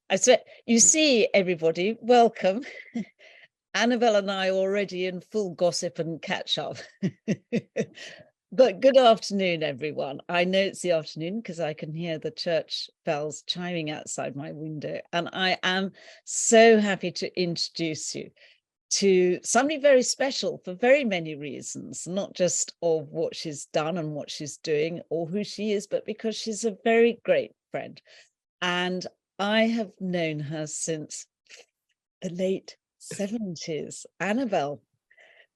I said, you see, everybody, welcome. Annabel and I are already in full gossip and catch up. But good afternoon, everyone. I know it's the afternoon because I can hear the church bells chiming outside my window. And I am so happy to introduce you to somebody very special for very many reasons, not just of what she's done and what she's doing or who she is, but because she's a very great friend. And I have known her since the late 70s. Annabel,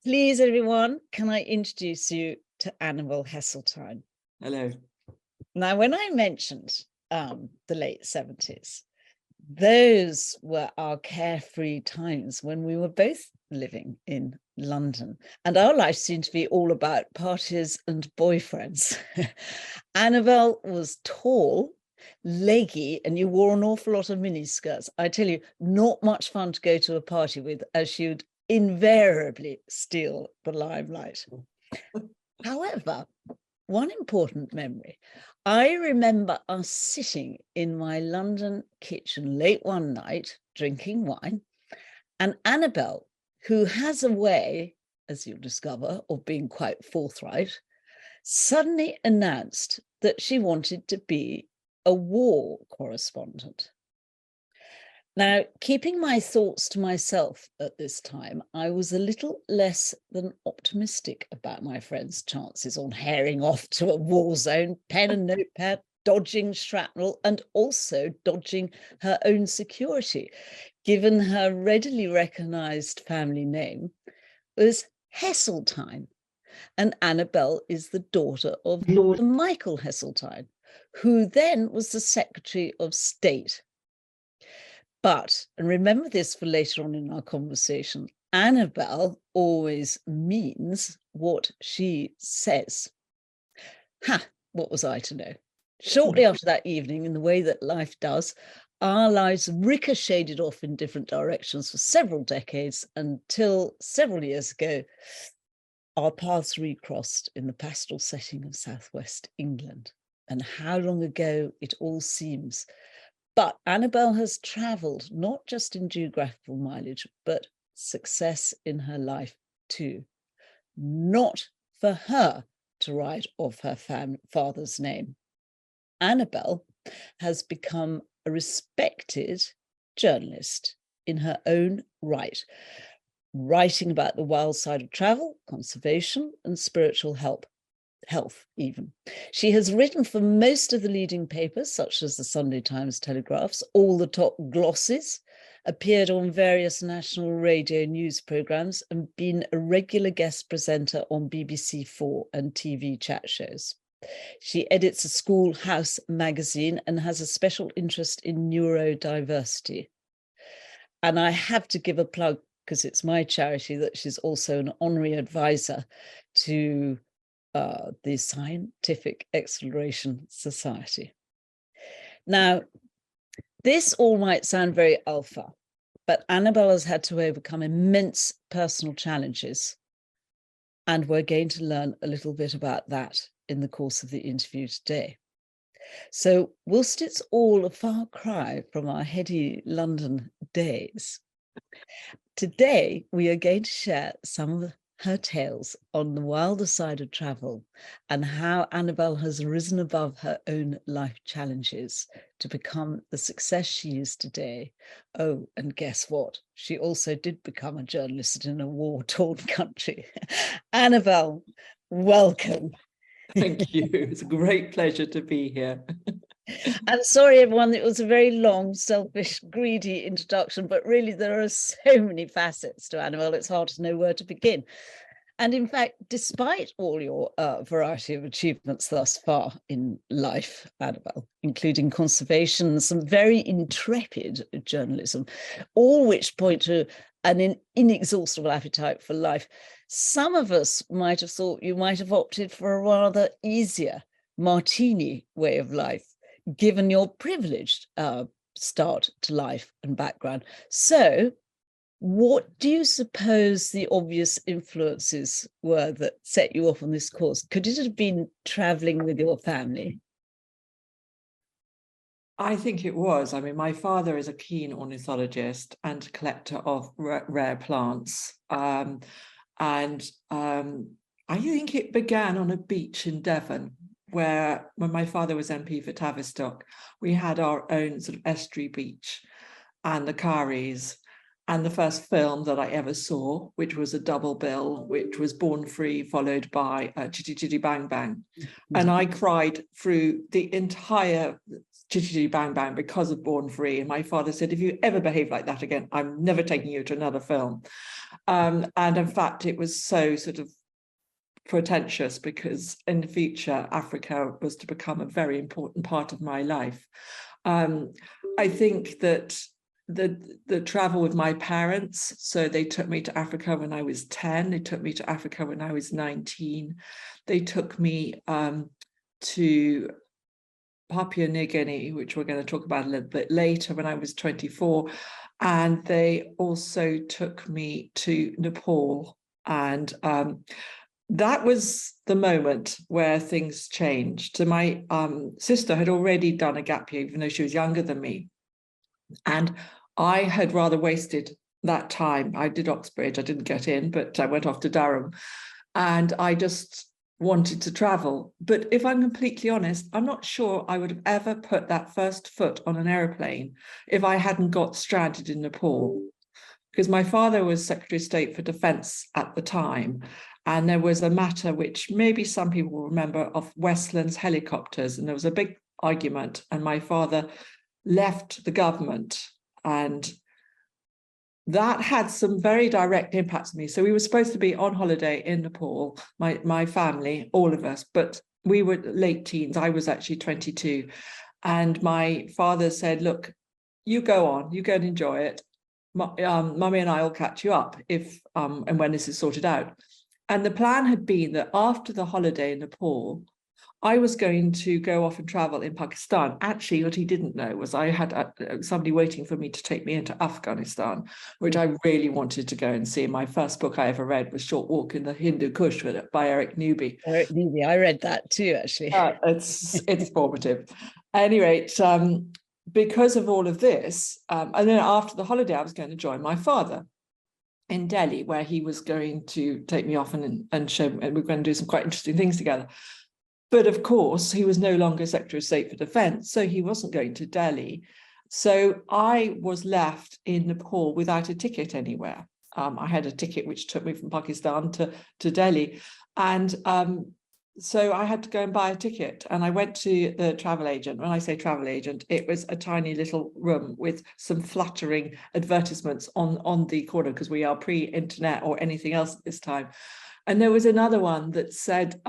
please, everyone, can I introduce you to Annabel Heseltine? Hello. Now, when I mentioned the late 70s, those were our carefree times when we were both living in London, and our life seemed to be all about parties and boyfriends. Annabel was tall, leggy, and you wore an awful lot of miniskirts. I tell you, not much fun to go to a party with, as she would invariably steal the limelight. However, one important memory, I remember us sitting in my London kitchen late one night, drinking wine, and Annabel, who has a way, as you'll discover, of being quite forthright, suddenly announced that she wanted to be a war correspondent. Now, keeping my thoughts to myself at this time, I was a little less than optimistic about my friend's chances on herring off to a war zone, pen and notepad, dodging shrapnel, and also dodging her own security, given her readily recognised family name was Heseltine, and Annabel is the daughter of Lord Michael Heseltine, who then was the Secretary of State. But, and remember this for later on in our conversation, Annabel always means what she says. Ha, what was I to know? Shortly after that evening, in the way that life does, our lives ricocheted off in different directions for several decades until several years ago, our paths recrossed in the pastoral setting of southwest England. And how long ago it all seems. But Annabel has travelled not just in geographical mileage, but success in her life too. Not for her to write off her father's name. Annabel has become a respected journalist in her own right, writing about the wild side of travel, conservation, and spiritual health even. She has written for most of the leading papers, such as the Sunday Times Telegraphs, all the top glosses, appeared on various national radio news programmes, and been a regular guest presenter on BBC4 and TV chat shows. She edits a schoolhouse magazine and has a special interest in neurodiversity. And I have to give a plug, because it's my charity, that she's also an honorary advisor to the Scientific Exploration Society. Now, this all might sound very alpha, but Annabel has had to overcome immense personal challenges, and we're going to learn a little bit about that in the course of the interview today. So, whilst it's all a far cry from our heady London days, today we are going to share some of her tales on the wilder side of travel and how Annabel has risen above her own life challenges to become the success she is today. Oh, and guess what? She also did become a journalist in a war-torn country. Annabel, welcome. Thank you. It's a great pleasure to be here. I'm sorry, everyone, it was a very long, selfish, greedy introduction, but really there are so many facets to Annabel, it's hard to know where to begin. And in fact, despite all your variety of achievements thus far in life, Annabel, including conservation, some very intrepid journalism, all which point to an inexhaustible appetite for life, some of us might have thought you might have opted for a rather easier martini way of life, given your privileged start to life and background. So what do you suppose the obvious influences were that set you off on this course? Could it have been traveling with your family? I think it was. I mean, my father is a keen ornithologist and collector of rare plants. And I think it began on a beach in Devon, where when my father was MP for Tavistock, we had our own sort of estuary beach and the Caries. And the first film that I ever saw, which was a double bill, which was Born Free, followed by Chitty Chitty Bang Bang. And I cried through the entire Chitty Chitty Bang Bang because of Born Free. And my father said, if you ever behave like that again, I'm never taking you to another film. And in fact, it was so sort of pretentious because in the future, Africa was to become a very important part of my life. I think that the travel with my parents, so they took me to Africa when I was 10, they took me to Africa when I was 19, they took me to Papua New Guinea, which we're going to talk about a little bit later, when I was 24, and they also took me to Nepal. And that was the moment where things changed. So my sister had already done a gap year, even though she was younger than me. And I had rather wasted that time. I did Oxbridge, I didn't get in, but I went off to Durham. And I just wanted to travel. But if I'm completely honest, I'm not sure I would have ever put that first foot on an aeroplane if I hadn't got stranded in Nepal. Because my father was Secretary of State for Defence at the time. And there was a matter which maybe some people will remember of Westland's helicopters. And there was a big argument. And my father left the government, and that had some very direct impacts on me. So we were supposed to be on holiday in Nepal, my family, all of us, but we were late teens. I was actually 22. And my father said, look, you go on, you go and enjoy it. Mummy and I will catch you up if and when this is sorted out. And the plan had been that after the holiday in Nepal, I was going to go off and travel in Pakistan. Actually, what he didn't know was I had somebody waiting for me to take me into Afghanistan, which I really wanted to go and see. My first book I ever read was Short Walk in the Hindu Kush by Eric Newby. Eric Newby, I read that too, actually. It's formative. At any rate, because of all of this, and then after the holiday, I was going to join my father in Delhi, where he was going to take me off and show, and we were going to do some quite interesting things together. But of course, he was no longer Secretary of State for Defence, so he wasn't going to Delhi. So I was left in Nepal without a ticket anywhere. I had a ticket which took me from Pakistan to Delhi. And so I had to go and buy a ticket. And I went to the travel agent. When I say travel agent, it was a tiny little room with some fluttering advertisements on the corner, because we are pre-internet or anything else at this time. And there was another one that said,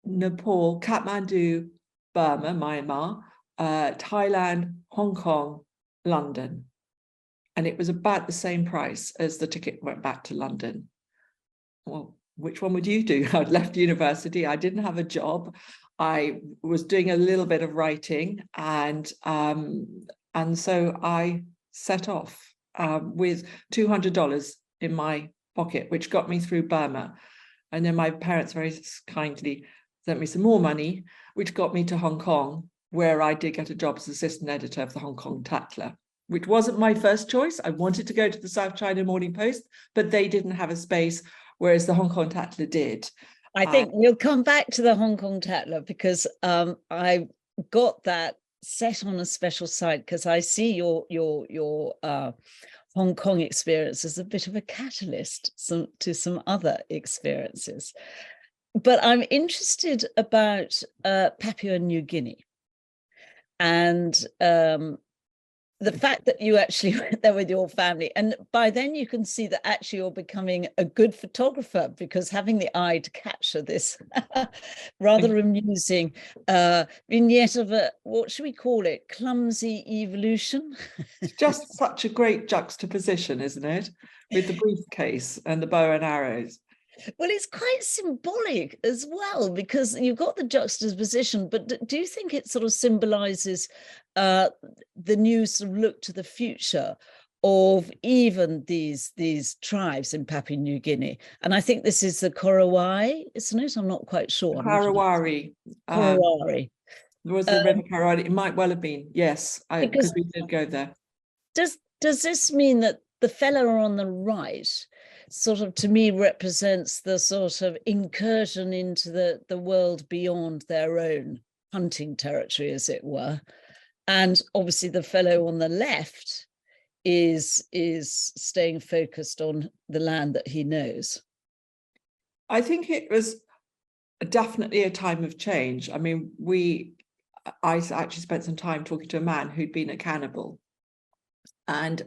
Nepal, Kathmandu, Burma, Myanmar, Thailand, Hong Kong, London. And it was about the same price as the ticket went back to London. Well, which one would you do? I'd left university. I didn't have a job. I was doing a little bit of writing, and so I set off with $200 in my pocket, which got me through Burma. And then my parents very kindly sent me some more money, which got me to Hong Kong, where I did get a job as assistant editor of the Hong Kong Tatler, which wasn't my first choice. I wanted to go to the South China Morning Post, but they didn't have a space, whereas the Hong Kong Tatler did. I think we'll come back to the Hong Kong Tatler, because I got that set on a special site, because I see your Hong Kong experience as a bit of a catalyst to some other experiences. But I'm interested about Papua New Guinea, and the fact that you actually went there with your family. And by then you can see that actually you're becoming a good photographer, because having the eye to capture this rather amusing vignette of a, what should we call it, clumsy evolution. It's just such a great juxtaposition, isn't it? With the briefcase and the bow and arrows. Well, it's quite symbolic as well, because you've got the juxtaposition, but do you think it sort of symbolizes the new sort of look to the future of even these tribes in Papua New Guinea? And I think this is the Korowai, isn't it? I'm not quite sure. Karawari. Korowari. Was the River Carolina? It might well have been. Yes, because we did go there. Does this mean that the fellow on the right sort of, to me, represents the sort of incursion into the world beyond their own hunting territory, as it were, and obviously the fellow on the left is staying focused on the land that he knows? I think it was definitely a time of change. I mean, I actually spent some time talking to a man who'd been a cannibal, and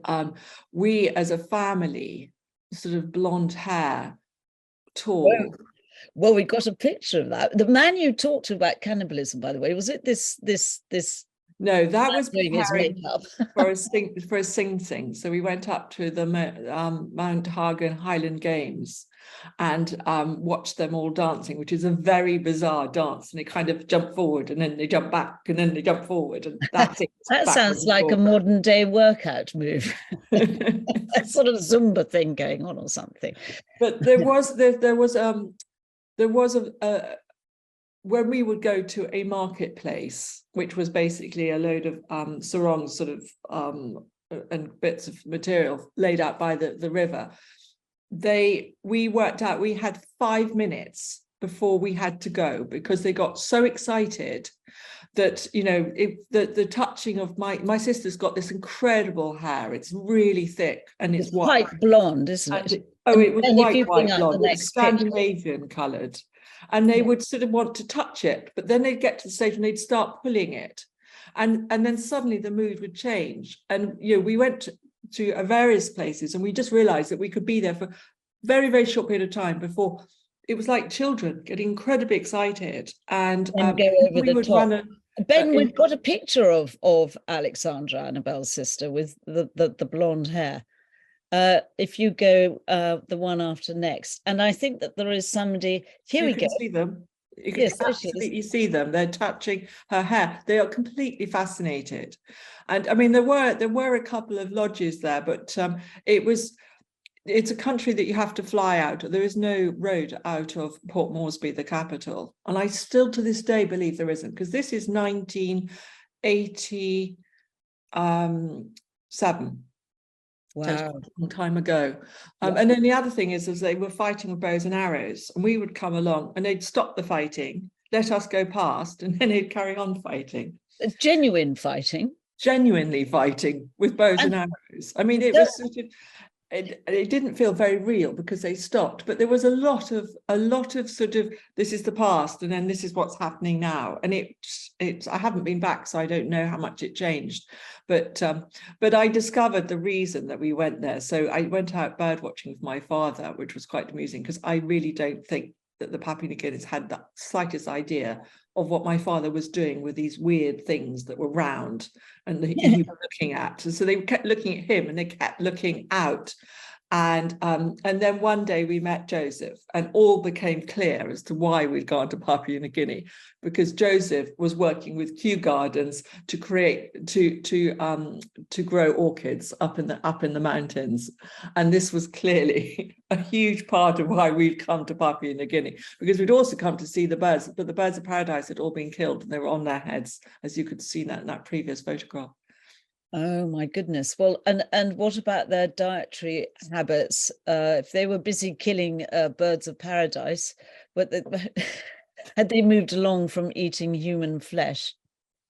we as a family, sort of blonde hair, tall. Well, we got a picture of that. The man you talked to about cannibalism, by the way, was it this? No, that was doing his makeup for a sing. So we went up to the Mount Hagen Highland Games and watched them all dancing, which is a very bizarre dance. And they kind of jump forward and then they jump back and then they jump forward. And that's it. That sounds like a modern day workout move. A sort of Zumba thing going on or something. But there was when we would go to a marketplace, which was basically a load of sarongs sort of and bits of material laid out by the river, we worked out we had 5 minutes before we had to go, because they got so excited that, you know, the touching of my sister's got this incredible hair. It's really thick and it's white. Quite blonde, isn't it? It was white blonde. It was Scandinavian coloured. And they would sort of want to touch it, but then they'd get to the stage and they'd start pulling it. And then suddenly the mood would change. And, you know, we went to various places and we just realized that we could be there for a very, very short period of time before it was like children getting incredibly excited. And go over the top. Ben, we've got a picture of Alexandra, Annabel's sister, with the blonde hair. If you go the one after next, and I think that there is somebody here. We go. See them. You can absolutely see them. They're touching her hair. They are completely fascinated. And I mean, there were a couple of lodges there, but it's a country that you have to fly out. There is no road out of Port Moresby, the capital. And I still to this day believe there isn't, because this is 1987. Wow, a long time ago. And then the other thing is they were fighting with bows and arrows, and we would come along and they'd stop the fighting, let us go past, and then they'd carry on fighting. Genuinely fighting with bows and arrows. I mean, it was sort of, it didn't feel very real because they stopped, but there was a lot of sort of, this is the past and then this is what's happening now. And I haven't been back, so I don't know how much it changed, but I discovered the reason that we went there. So I went out bird watching with my father, which was quite amusing, because I really don't think that the Papua New Guineans had the slightest idea of what my father was doing with these weird things that were round and he was looking at. So they kept looking at him and they kept looking out. And then one day we met Joseph, and all became clear as to why we'd gone to Papua New Guinea, because Joseph was working with Kew Gardens to grow orchids up in the mountains, and this was clearly a huge part of why we'd come to Papua New Guinea, because we'd also come to see the birds, but the birds of paradise had all been killed and they were on their heads, as you could see that in that previous photograph. Oh my goodness. Well, and what about their dietary habits? If they were busy killing birds of paradise, but had they moved along from eating human flesh?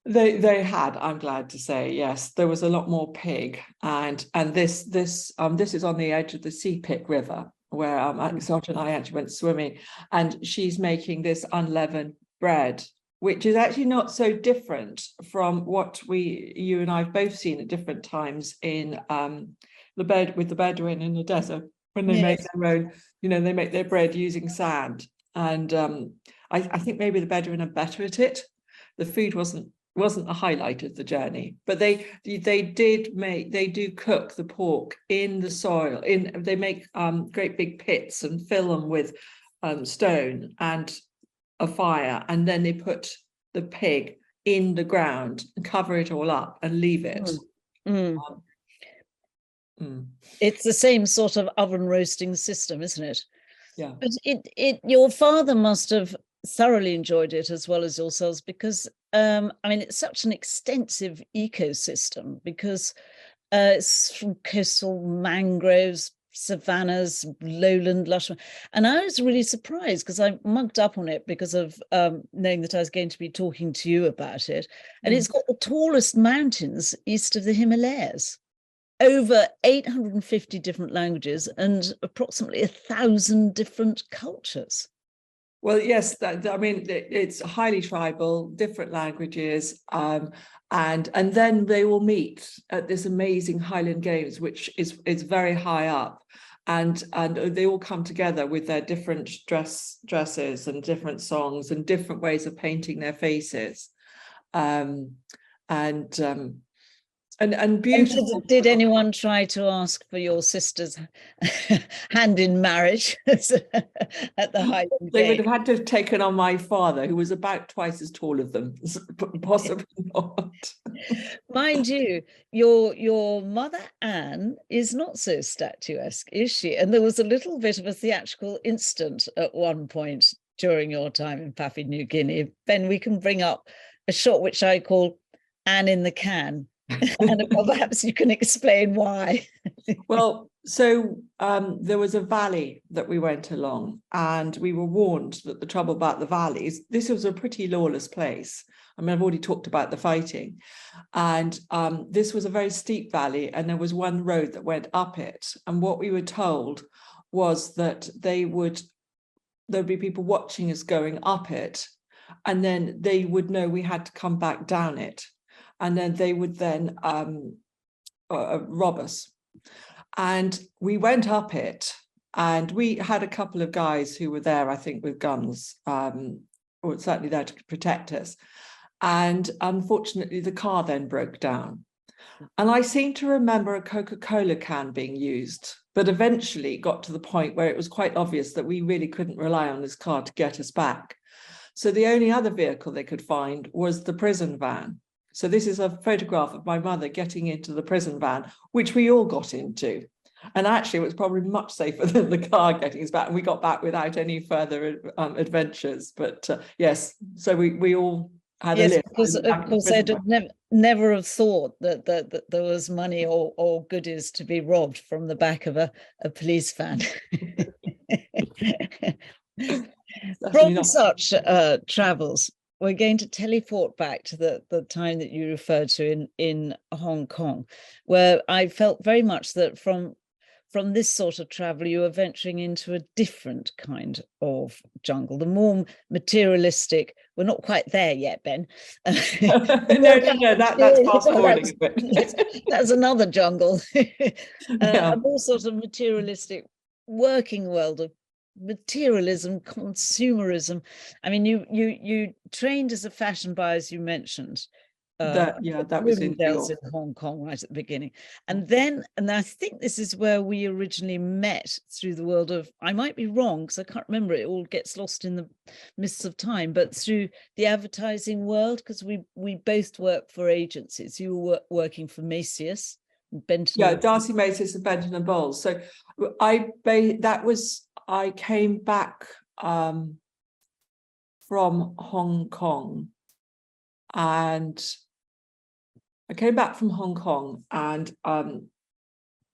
They had, I'm glad to say, yes. There was a lot more pig, and this is on the edge of the Sea Pit River, where Heseltine and I actually went swimming, and she's making this unleavened bread, which is actually not so different from what you and I've both seen at different times in the Bedouin in the desert, when they make their own, they make their bread using sand. And I think maybe the Bedouin are better at it. The food wasn't a highlight of the journey, but they do cook the pork in the soil. They make great big pits and fill them with stone and a fire, and then they put the pig in the ground and cover it all up and leave it. It's the same sort of oven roasting system, isn't it? Yeah. But your father must have thoroughly enjoyed it as well as yourselves, because I mean, it's such an extensive ecosystem because it's from coastal mangroves, savannas, lowland lush. And I was really surprised because I mugged up on it because of knowing that I was going to be talking to you about it. And it's got the tallest mountains east of the Himalayas, over 850 different languages and approximately 1,000 different cultures. Well, yes, I mean, it's highly tribal, different languages, and then they will meet at this amazing Highland Games, which is very high up, and they all come together with their different dresses and different songs and different ways of painting their faces, and beautiful. Did anyone try to ask for your sister's hand in marriage at the Highland They would Games? have had to have taken on my father, who was about twice as tall as them, possibly not. Mind you, your mother Anne is not so statuesque, is she? And there was a little bit of a theatrical incident at one point during your time in Papua New Guinea. Ben, we can bring up a shot which I call Anne in the Can. And perhaps you can explain why. Well, so there was a valley that we went along, and we were warned that the trouble about the valleys, this was a pretty lawless place. I mean, I've already talked about the fighting, and this was a very steep valley, and there was one road that went up it. And what we were told was that there'd be people watching us going up it, and then they would know we had to come back down it. And then they would then rob us. And we went up it, and we had a couple of guys who were there, I think, with guns, or certainly there to protect us. And unfortunately, the car then broke down. And I seem to remember a Coca-Cola can being used, but eventually it got to the point where it was quite obvious that we really couldn't rely on this car to get us back. So the only other vehicle they could find was the prison van. So this is a photograph of my mother getting into the prison van, which we all got into. And actually, it was probably much safer than the car getting us back. And we got back without any further adventures. But yes, so we all had a lift. Because of course I'd never have thought that there was money or goodies to be robbed from the back of a police van. From such travels, we're going to teleport back to the time that you referred to in Hong Kong, where I felt very much that from this sort of travel, you were venturing into a different kind of jungle, the more materialistic. We're not quite there yet, Ben. No, that's fast forwarding a bit. That's another jungle. A more sort of materialistic working world of materialism, consumerism. I mean, you trained as a fashion buyer, as you mentioned. That was in Hong Kong right at the beginning, and I think this is where we originally met through the world of, I might be wrong because I can't remember, it all gets lost in the mists of time, but through the advertising world, because we both work for agencies. You were working for Macy's, Benton. Darcy Macy's and Benton and Bowles. So I came back from Hong Kong, and I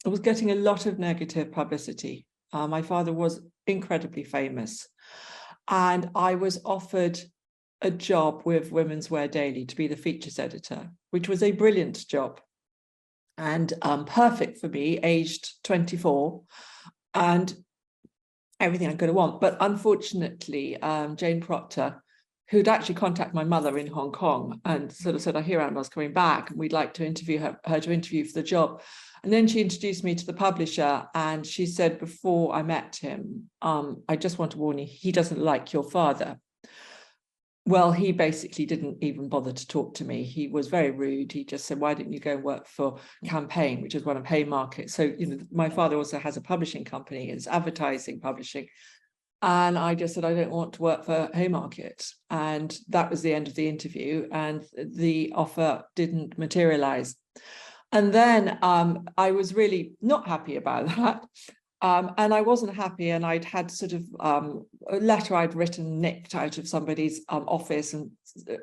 was getting a lot of negative publicity. My father was incredibly famous, and I was offered a job with Women's Wear Daily to be the features editor, which was a brilliant job and perfect for me, aged 24, and everything I could have want. But unfortunately, Jane Proctor, who'd actually contacted my mother in Hong Kong and sort of said, I hear Annabel's coming back and we'd like to interview her to interview for the job. And then she introduced me to the publisher, and she said, before I met him, I just want to warn you, he doesn't like your father. Well, he basically didn't even bother to talk to me. He was very rude. He just said, why didn't you go and work for Campaign, which is one of Haymarket? So, my father also has a publishing company, it's advertising publishing. And I just said, I don't want to work for Haymarket. And that was the end of the interview, and the offer didn't materialize. And then I was really not happy about that. And I wasn't happy, and I'd had sort of a letter I'd written nicked out of somebody's office, and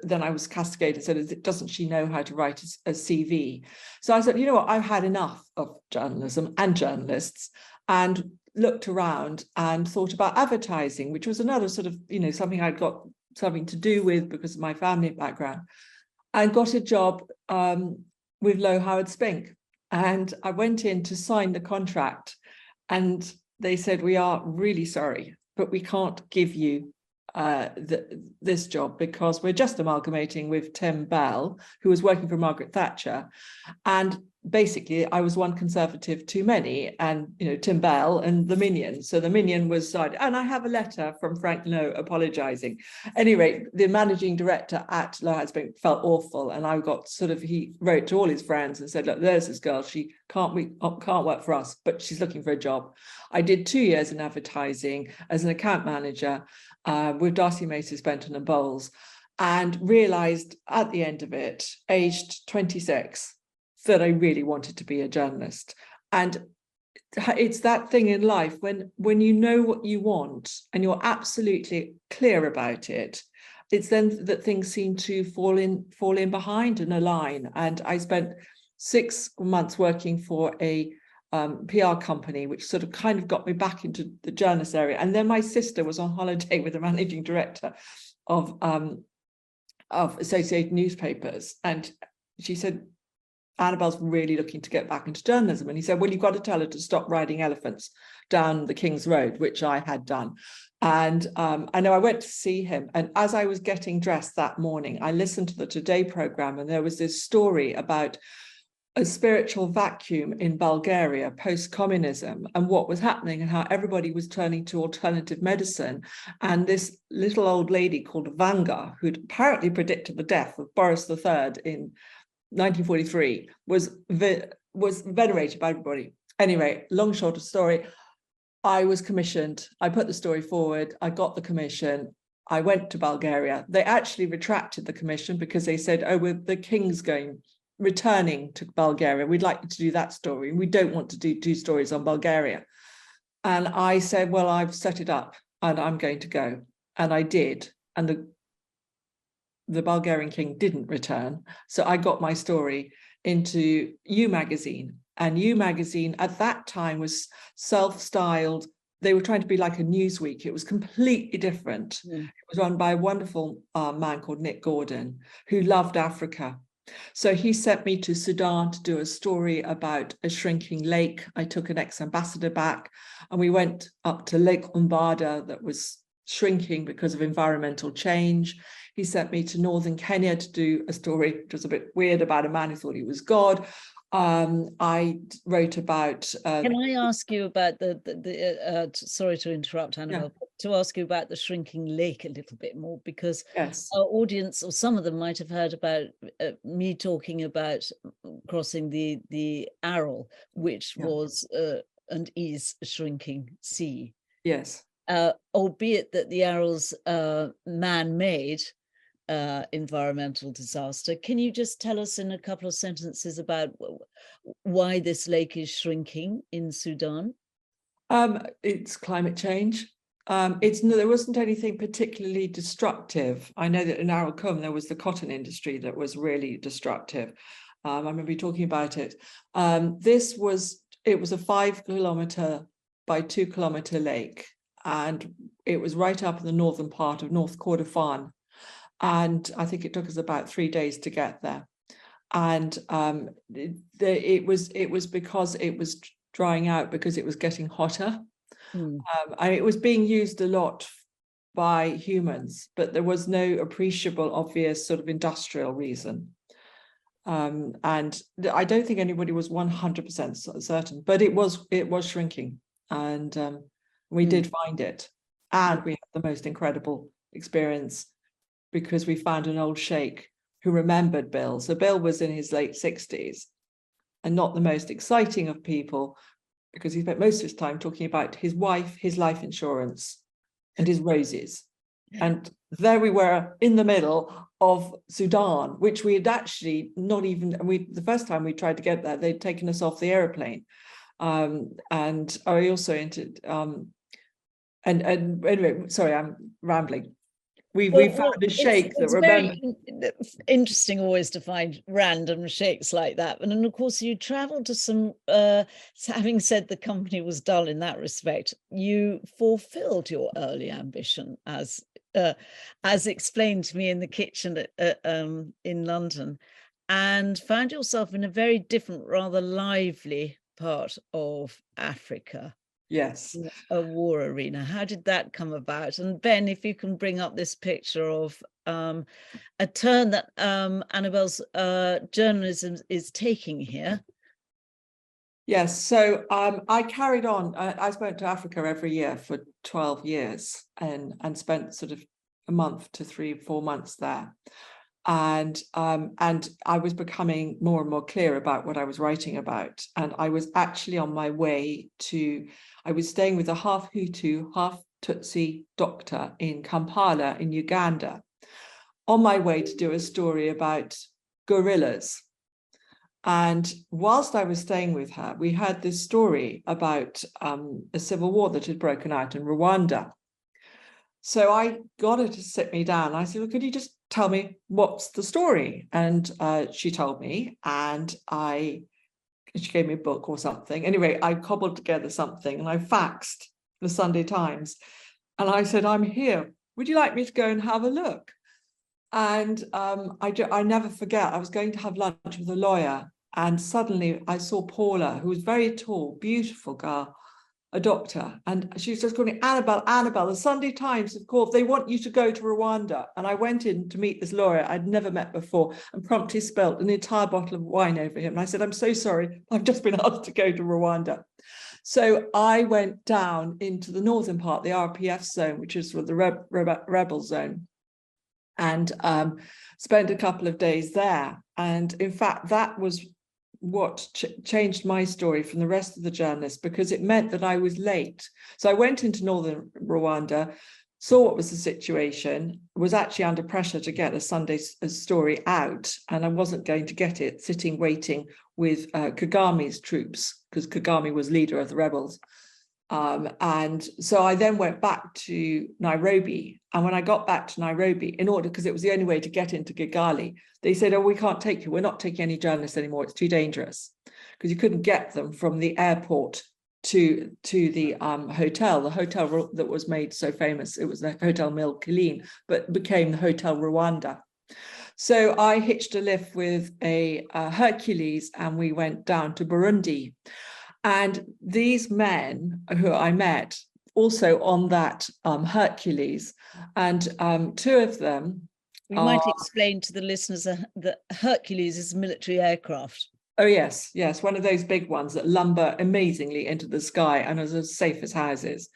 then I was castigated. So doesn't she know how to write a CV? So I said, you know what, I've had enough of journalism and journalists, and looked around and thought about advertising, which was another sort of, you know, something I'd got something to do with because of my family background. I got a job with Low Howard Spink, and I went in to sign the contract. And they said, we are really sorry, but we can't give you this job because we're just amalgamating with Tim Bell, who was working for Margaret Thatcher. And basically, I was one Conservative too many, and, you know, Tim Bell and the Minion. So the Minion was, and I have a letter from Frank Lowe apologising. Anyway, the managing director at Low Howard Spink felt awful, and I got sort of, he wrote to all his friends and said, look, there's this girl, she can't work for us, but she's looking for a job. I did 2 years in advertising as an account manager with Darcy Maces, Benton and Bowles, and realised at the end of it, aged 26, that I really wanted to be a journalist. And it's that thing in life when you know what you want and you're absolutely clear about it, it's then that things seem to fall in behind and align. And I spent 6 months working for a PR company, which sort of kind of got me back into the journalist area. And then my sister was on holiday with the managing director of Associated Newspapers, and she said, Annabel's really looking to get back into journalism. And he said, well, you've got to tell her to stop riding elephants down the King's Road, which I had done. And I know I went to see him. And as I was getting dressed that morning, I listened to the Today programme, and there was this story about a spiritual vacuum in Bulgaria post-communism and what was happening and how everybody was turning to alternative medicine. And this little old lady called Vanga, who'd apparently predicted the death of Boris III in 1943, was venerated by everybody. Anyway, long short of story, I was commissioned. I put the story forward. I got the commission. I went to Bulgaria. They actually retracted the commission because they said, oh, well, the king's returning to Bulgaria. We'd like you to do that story. We don't want to do 2 stories on Bulgaria. And I said, well, I've set it up and I'm going to go. And I did. And the Bulgarian king didn't return. So I got my story into You magazine. And You magazine at that time was self-styled. They were trying to be like a Newsweek. It was completely different. It was run by a wonderful man called Nick Gordon, who loved Africa. So he sent me to Sudan to do a story about a shrinking lake. I took an ex-ambassador back, and we went up to Lake Umbada that was shrinking because of environmental change. He sent me to northern Kenya to do a story which was a bit weird about a man who thought he was God. I wrote about. Can I ask you about sorry to interrupt, Annabel, to ask you about the shrinking lake a little bit more, because yes, our audience, or some of them, might have heard about me talking about crossing the Aral, which was and is a shrinking sea. Yes. Albeit that the Aral's man-made environmental disaster. Can you just tell us in a couple of sentences about why this lake is shrinking in Sudan? It's climate change. There wasn't anything particularly destructive. I know that in Aral there was the cotton industry that was really destructive. I remember you talking about it. It was a 5 kilometre by 2 kilometre lake, and it was right up in the northern part of North Kordofan. And I think it took us about 3 days to get there. And it was because it was drying out because it was getting hotter. And it was being used a lot by humans, but there was no appreciable, obvious sort of industrial reason. And I don't think anybody was 100% certain, but it was shrinking, and we did find it, and we had the most incredible experience because we found an old sheikh who remembered Bill. So Bill was in his late 60s and not the most exciting of people, because he spent most of his time talking about his wife, his life insurance, and his roses. And there we were in the middle of Sudan, which we had actually not even, the first time we tried to get there, they'd taken us off the airplane. And I also entered, and anyway, sorry, I'm rambling. We found a sheikh that it's very remembered. interesting always to find random sheikhs like that. And then, of course, you traveled to some, having said the company was dull in that respect, you fulfilled your early ambition as explained to me in the kitchen in London, and found yourself in a very different, rather lively part of Africa. Yes. A war arena. How did that come about? And Ben, if you can bring up this picture of a turn that Annabel's journalism is taking here. Yes, so I carried on. I went to Africa every year for 12 years and spent sort of a month to 3-4 months there. And I was becoming more and more clear about what I was writing about. And I was actually on my way to, I was staying with a half Hutu, half Tutsi doctor in Kampala in Uganda, on my way to do a story about gorillas. And whilst I was staying with her, we heard this story about a civil war that had broken out in Rwanda. So I got her to sit me down. I said, well, could you just tell me what's the story? And she told me, and she gave me a book or something. Anyway, I cobbled together something and I faxed the Sunday Times. And I said, I'm here. Would you like me to go and have a look? And I never forget, I was going to have lunch with a lawyer, and suddenly I saw Paula, who was very tall, beautiful girl, a doctor, and she was just calling, Annabel, Annabel, the Sunday Times have called, they want you to go to Rwanda. And I went in to meet this lawyer I'd never met before and promptly spilt an entire bottle of wine over him. And I said, I'm so sorry, I've just been asked to go to Rwanda. So I went down into the northern part, the RPF zone, which is the rebel zone, and spent a couple of days there. And in fact, that was what changed my story from the rest of the journalists, because it meant that I was late. So I went into northern Rwanda, saw what was the situation, was actually under pressure to get a Sunday story out, and I wasn't going to get it sitting waiting with Kagame's troops, because Kagame was leader of the rebels. And so I then went back to Nairobi. And when I got back to Nairobi, because it was the only way to get into Kigali, they said, oh, we can't take you. We're not taking any journalists anymore. It's too dangerous, because you couldn't get them from the airport to the hotel that was made so famous. It was the Hotel Mille Collines, but became the Hotel Rwanda. So I hitched a lift with a Hercules, and we went down to Burundi. And these men who I met also on that Hercules, and two of them. We might explain to the listeners that Hercules is a military aircraft. Oh, yes, yes. One of those big ones that lumber amazingly into the sky and is as safe as houses.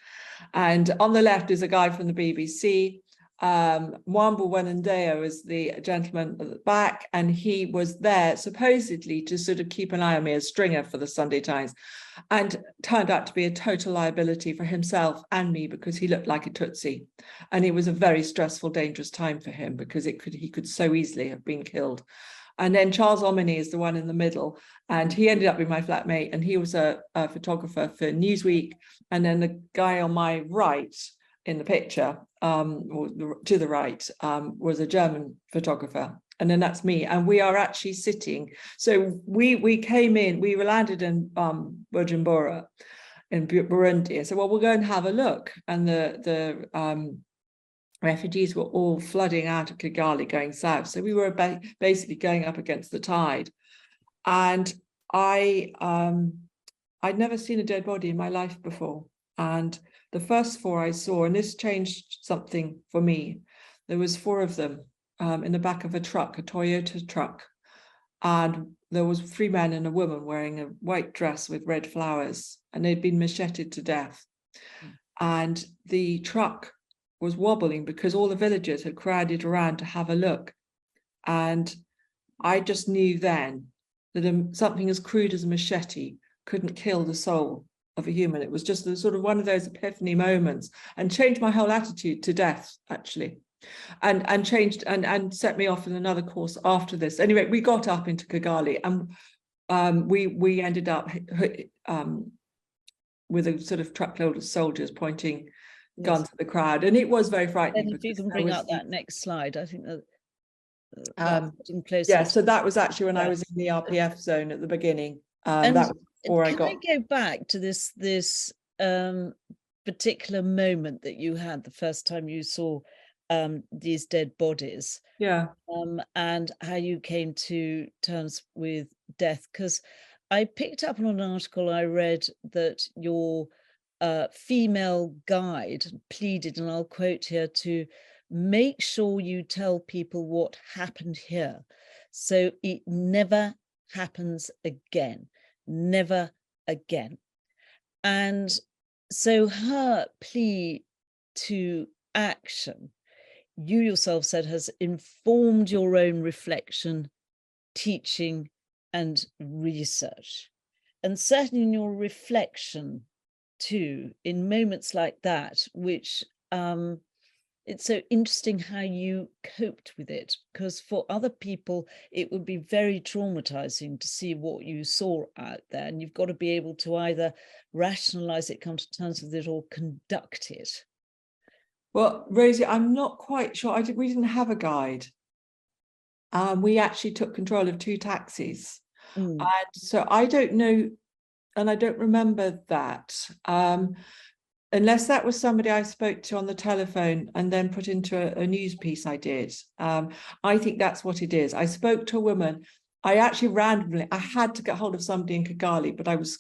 And on the left is a guy from the BBC. Mwambu Wenendeo is the gentleman at the back, and he was there supposedly to sort of keep an eye on me as stringer for the Sunday Times, and turned out to be a total liability for himself and me, because he looked like a Tutsi, and it was a very stressful, dangerous time for him, because he could so easily have been killed. And then Charles Omini is the one in the middle, and he ended up being my flatmate, and he was a photographer for Newsweek. And then the guy on my right in the picture, or to the right, was a German photographer, and then that's me. And we are actually sitting. So we came in, we landed in Bujumbura in Burundi, and said, well, we'll go and have a look. And the refugees were all flooding out of Kigali going south. So we were basically going up against the tide. And I'd never seen a dead body in my life before. And the first 4 I saw, and this changed something for me, there was 4 of them in the back of a truck, a Toyota truck. And there was 3 men and a woman wearing a white dress with red flowers, and they'd been macheted to death. And the truck was wobbling because all the villagers had crowded around to have a look. And I just knew then that something as crude as a machete couldn't kill the soul of a human. It was just sort of one of those epiphany moments, and changed my whole attitude to death, actually, and changed and set me off in another course after this. Anyway, we got up into Kigali, and we ended up with a sort of truckload of soldiers pointing Yes. guns at the crowd, and it was very frightening. And if you can bring up that next slide, I think that that's getting closer. Yeah, so that was actually when I was in the RPF zone at the beginning. And that was before can I go back to this particular moment that you had the first time you saw these dead bodies? Yeah. And how you came to terms with death? Because I picked up on an article I read that your female guide pleaded, and I'll quote here, to make sure you tell people what happened here so it never happens again. Never again. And so her plea to action, you yourself said, has informed your own reflection, teaching, and research. And certainly in your reflection too, in moments like that, which it's so interesting how you coped with it, because for other people it would be very traumatizing to see what you saw out there, and you've got to be able to either rationalize it, come to terms with it, or conduct it. Well, Rosie, I'm not quite sure. We didn't have a guide. We actually took control of 2 taxis. And so I don't know, and I don't remember that. Unless that was somebody I spoke to on the telephone and then put into a news piece I did. I think that's what it is. I spoke to a woman. I actually randomly, I had to get hold of somebody in Kigali, but I was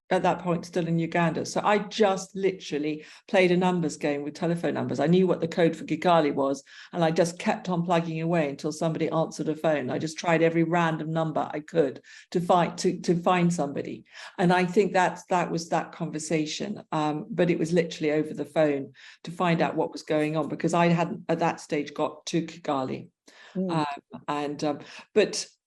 at that point still in Uganda. So I just literally played a numbers game with telephone numbers. I knew what the code for Kigali was, and I just kept on plugging away until somebody answered a phone. I just tried every random number I could to find somebody. And I think that was that conversation. But it was literally over the phone to find out what was going on, because I hadn't at that stage got to Kigali.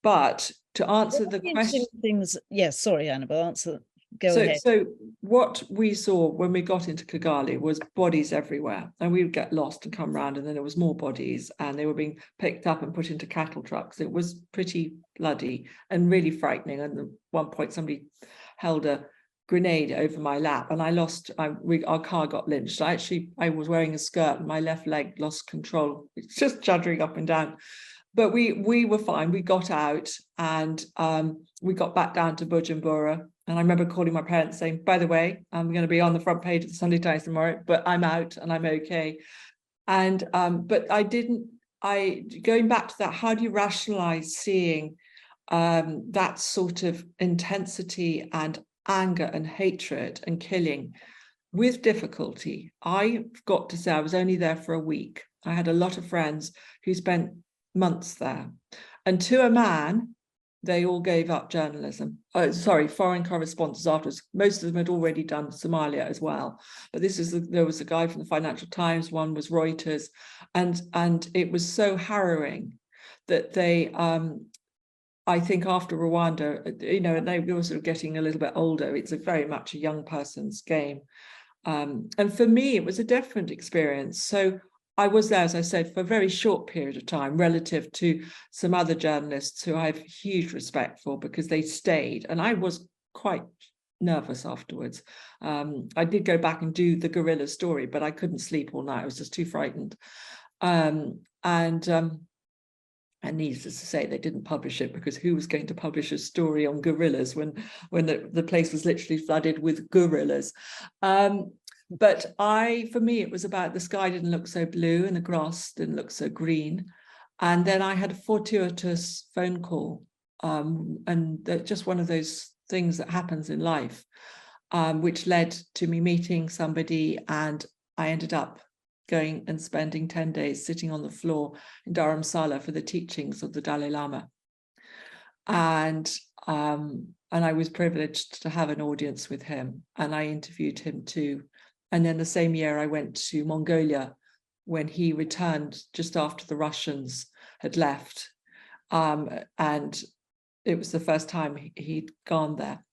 But to answer the question, things, yes, sorry, Annabel, answer. Go ahead. So what we saw when we got into Kigali was bodies everywhere, and we would get lost and come round, and then there was more bodies, and they were being picked up and put into cattle trucks. It was pretty bloody and really frightening. And at one point somebody held a grenade over my lap, and our car got lynched. I was wearing a skirt and my left leg lost control. It's just juddering up and down. But we were fine. We got out, and we got back down to Bujumbura. And I remember calling my parents saying, by the way, I'm going to be on the front page of the Sunday Times tomorrow, but I'm out and I'm okay. And but going back to that, how do you rationalize seeing that sort of intensity and anger and hatred and killing with difficulty? I've got to say, I was only there for a week. I had a lot of friends who spent months there, and to a man, they all gave up journalism. Foreign correspondence afterwards. Most of them had already done Somalia as well. But there was a guy from the Financial Times, one was Reuters, and it was so harrowing that they, I think after Rwanda, and they were sort of getting a little bit older. It's very much a young person's game. And for me, it was a different experience. So I was there, as I said, for a very short period of time relative to some other journalists who I have huge respect for, because they stayed. And I was quite nervous afterwards. I did go back and do the guerrilla story, but I couldn't sleep all night. I was just too frightened. And needless to say, they didn't publish it, because who was going to publish a story on guerrillas when the place was literally flooded with guerrillas? But for me, it was about the sky didn't look so blue and the grass didn't look so green. And then I had a fortuitous phone call, and just one of those things that happens in life, which led to me meeting somebody, and I ended up going and spending 10 days sitting on the floor in Dharamsala for the teachings of the Dalai Lama. And I was privileged to have an audience with him, and I interviewed him too. And then the same year I went to Mongolia when he returned just after the Russians had left. And it was the first time he'd gone there.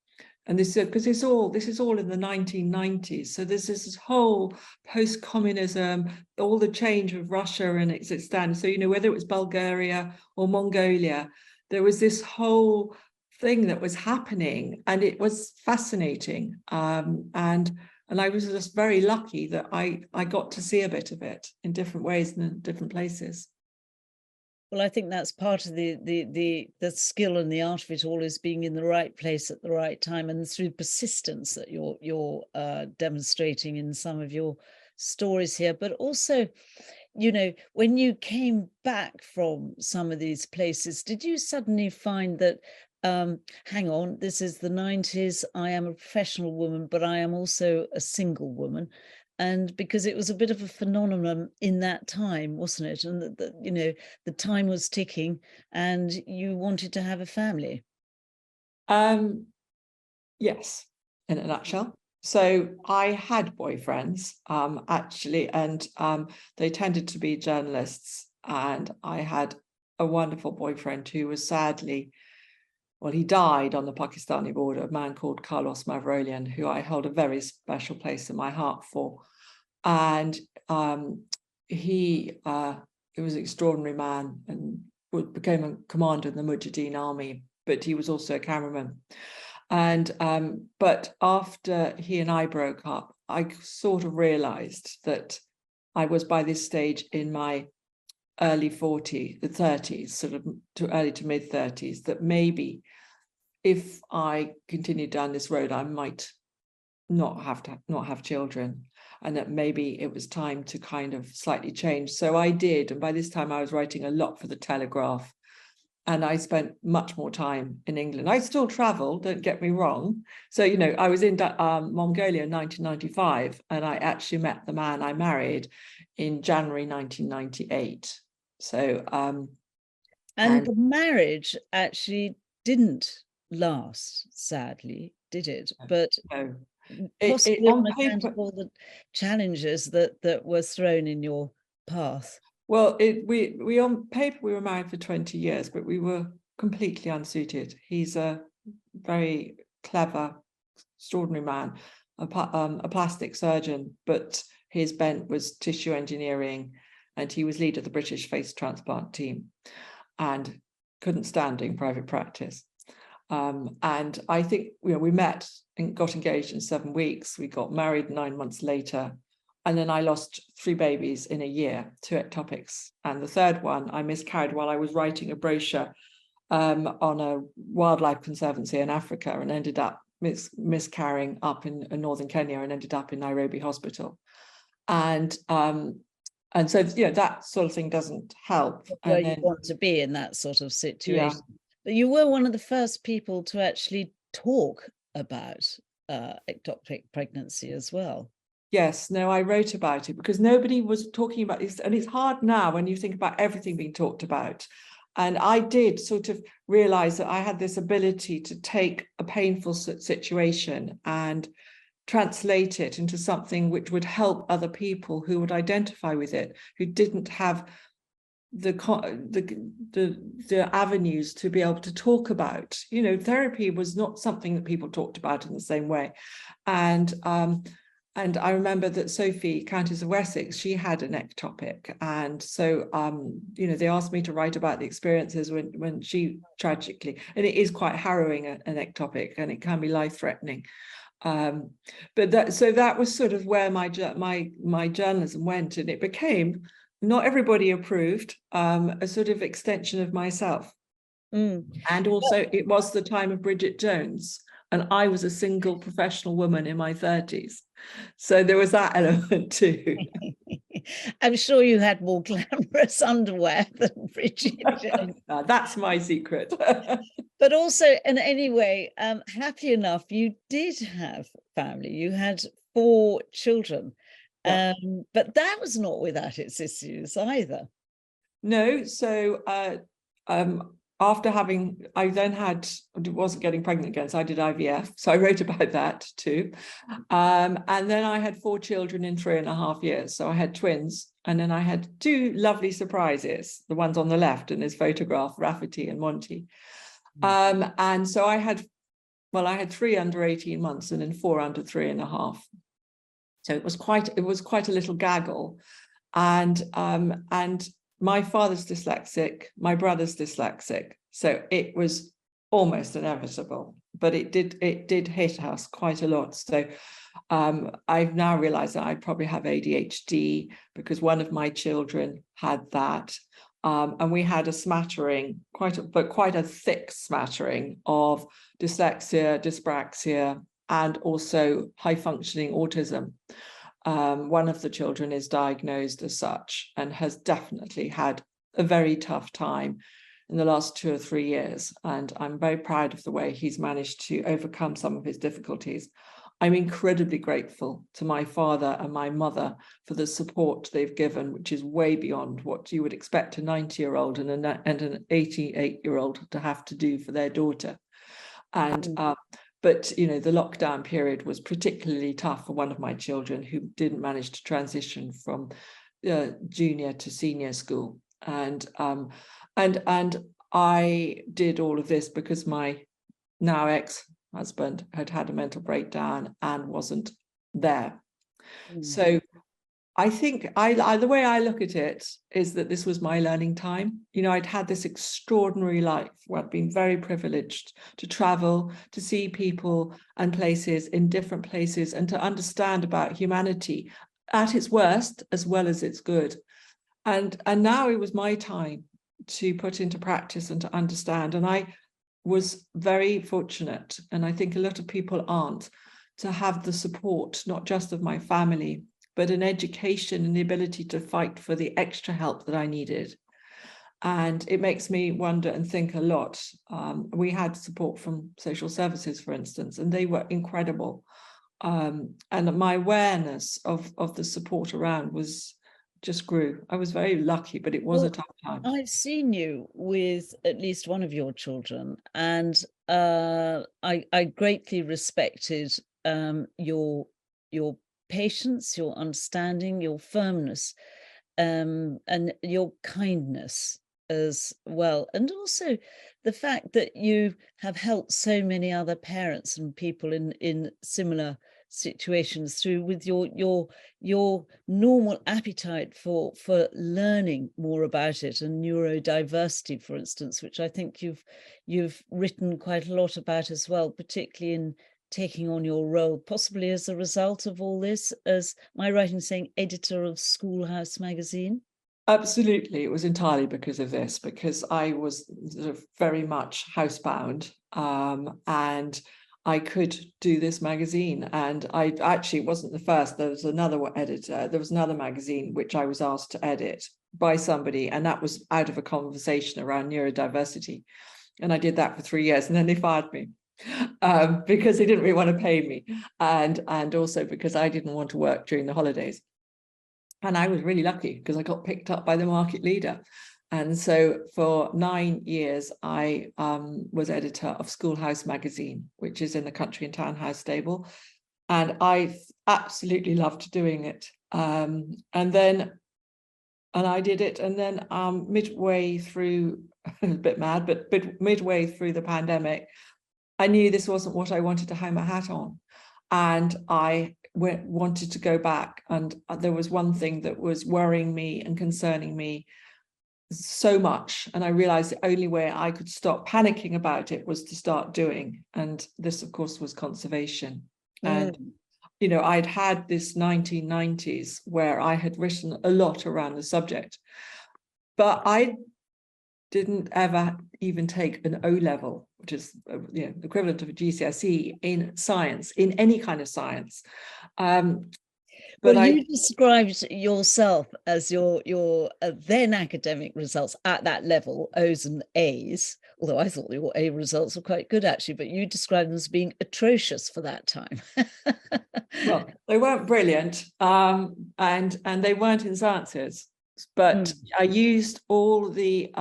And this is all in the 1990s. So there's this whole post-communism, all the change of Russia and its standards. So, whether it was Bulgaria or Mongolia, there was this whole thing that was happening, and it was fascinating. And I was just very lucky that I got to see a bit of it in different ways and in different places. Well, I think that's part of the skill and the art of it all, is being in the right place at the right time, and through persistence that you're demonstrating in some of your stories here. But also, you know, when you came back from some of these places, did you suddenly find that, hang on, this is the 90s, I am a professional woman, but I am also a single woman? And because it was a bit of a phenomenon in that time, wasn't it? And that, you know, the time was ticking and you wanted to have a family. Yes, in a nutshell. So I had boyfriends, actually, and they tended to be journalists. And I had a wonderful boyfriend who was sadly, well, he died on the Pakistani border, a man called Carlos Mavrolian, who I hold a very special place in my heart for. And he was an extraordinary man and became a commander in the Mujahideen army, but he was also a cameraman. And but after he and I broke up, I sort of realized that I was, by this stage in my early 30s, sort of to early to mid 30s, that maybe if I continued down this road, I might not have children, and that maybe it was time to kind of slightly change. So I did, and by this time I was writing a lot for the Telegraph. And I spent much more time in England. I still travel, don't get me wrong. So, you know, I was in Mongolia in 1995, and I actually met the man I married in January 1998. So, and the marriage actually didn't last, sadly, did it? But no, possibly on on account of paper, all the challenges that were thrown in your path. well, we on paper we were married for 20 years, but we were completely unsuited. He's a very clever, extraordinary man, a plastic surgeon, but his bent was tissue engineering, and he was leader of the British face transplant team and couldn't stand doing private practice. And I think, you know, we met and got engaged in 7 weeks. We got married 9 months later. And then I lost 3 babies in a year, 2 ectopics. And the third one I miscarried while I was writing a brochure on a wildlife conservancy in Africa, and ended up miscarrying up in northern Kenya, and ended up in Nairobi hospital. And so, you know, that sort of thing doesn't help. Where And you then, want to be in that sort of situation. yeah. But you were one of the first people to actually talk about ectopic pregnancy as well. Yes, no, I wrote about it because nobody was talking about this. And it's hard now when you think about everything being talked about. And I did sort of realize that I had this ability to take a painful situation and translate it into something which would help other people who would identify with it, who didn't have the avenues to be able to talk about. You know, therapy was not something that people talked about in the same way. And I remember that Sophie, Countess of Wessex, she had an ectopic. And so, you know, they asked me to write about the experiences when she tragically, and it is quite harrowing, an ectopic, and it can be life-threatening. But that was sort of where my journalism went, and it became, not everybody approved, a sort of extension of myself. And also, it was the time of Bridget Jones, and I was a single professional woman in my 30s. So there was that element too. I'm sure you had more glamorous underwear than Bridget Jones. That's my secret. But also, and anyway, happy enough, you did have family. You had 4 children. Yeah. But that was not without its issues either. No, so after having, I wasn't getting pregnant again, so I did IVF. So I wrote about that too. And then I had 4 children in 3.5 years. So I had twins, and then I had 2 lovely surprises, the ones on the left in this photograph, Rafferty and Monty. And so I had 3 under 18 months, and then 4 under 3.5. So it was quite a little gaggle. And my father's dyslexic, my brother's dyslexic. So it was almost inevitable, but it did hit us quite a lot. So I've now realized that I probably have ADHD because one of my children had that. And we had a smattering, quite a thick smattering of dyslexia, dyspraxia, and also high functioning autism. One of the children is diagnosed as such and has definitely had a very tough time in the last 2 or 3 years. And I'm very proud of the way he's managed to overcome some of his difficulties. I'm incredibly grateful to my father and my mother for the support they've given, which is way beyond what you would expect a 90-year-old and an 88-year-old to have to do for their daughter. And but you know, the lockdown period was particularly tough for one of my children who didn't manage to transition from junior to senior school. And I did all of this because my now ex-husband had a mental breakdown and wasn't there. So I think the way I look at it is that this was my learning time. You know, I'd had this extraordinary life where I'd been very privileged to travel, to see people and places in different places, and to understand about humanity at its worst as well as its good. And now it was my time to put into practice and to understand. And I was very fortunate, and I think a lot of people aren't, to have the support, not just of my family, but an education and the ability to fight for the extra help that I needed. And it makes me wonder and think a lot. We had support from social services, for instance, and they were incredible. And my awareness of the support around just grew. I was very lucky, but it was a tough time. I've seen you with at least one of your children, and I greatly respected your patience, your understanding, your firmness, and your kindness as well, and also the fact that you have helped so many other parents and people in similar situations through with your normal appetite for learning more about it, and neurodiversity, for instance, which I think you've written quite a lot about as well, particularly in taking on your role, possibly as a result of all this, as my writing saying, editor of Schoolhouse magazine. Absolutely, it was entirely because of this, because I was sort of very much housebound, and I could do this magazine. And I actually wasn't the first. There was another editor. There was another magazine which I was asked to edit by somebody, and that was out of a conversation around neurodiversity. And I did that for 3 years, and then they fired me. Because they didn't really want to pay me, and also because I didn't want to work during the holidays. And I was really lucky because I got picked up by the market leader. And so for 9 years, I was editor of Schoolhouse magazine, which is in the Country and Town House stable. And I absolutely loved doing it. And I did it. And then midway through, a bit mad, but midway through the pandemic, I knew this wasn't what I wanted to hang my hat on. And I wanted to go back. And there was one thing that was worrying me and concerning me so much. And I realized the only way I could stop panicking about it was to start doing. And this, of course, was conservation. And, you know, I'd had this 1990s where I had written a lot around the subject, but I didn't ever even take an O-level, which is the equivalent of a GCSE in science, in any kind of science. But you described yourself as your then academic results at that level, O's and A's, although I thought your A results were quite good, actually, but you described them as being atrocious for that time. Well, they weren't brilliant, and they weren't in sciences, but I used all the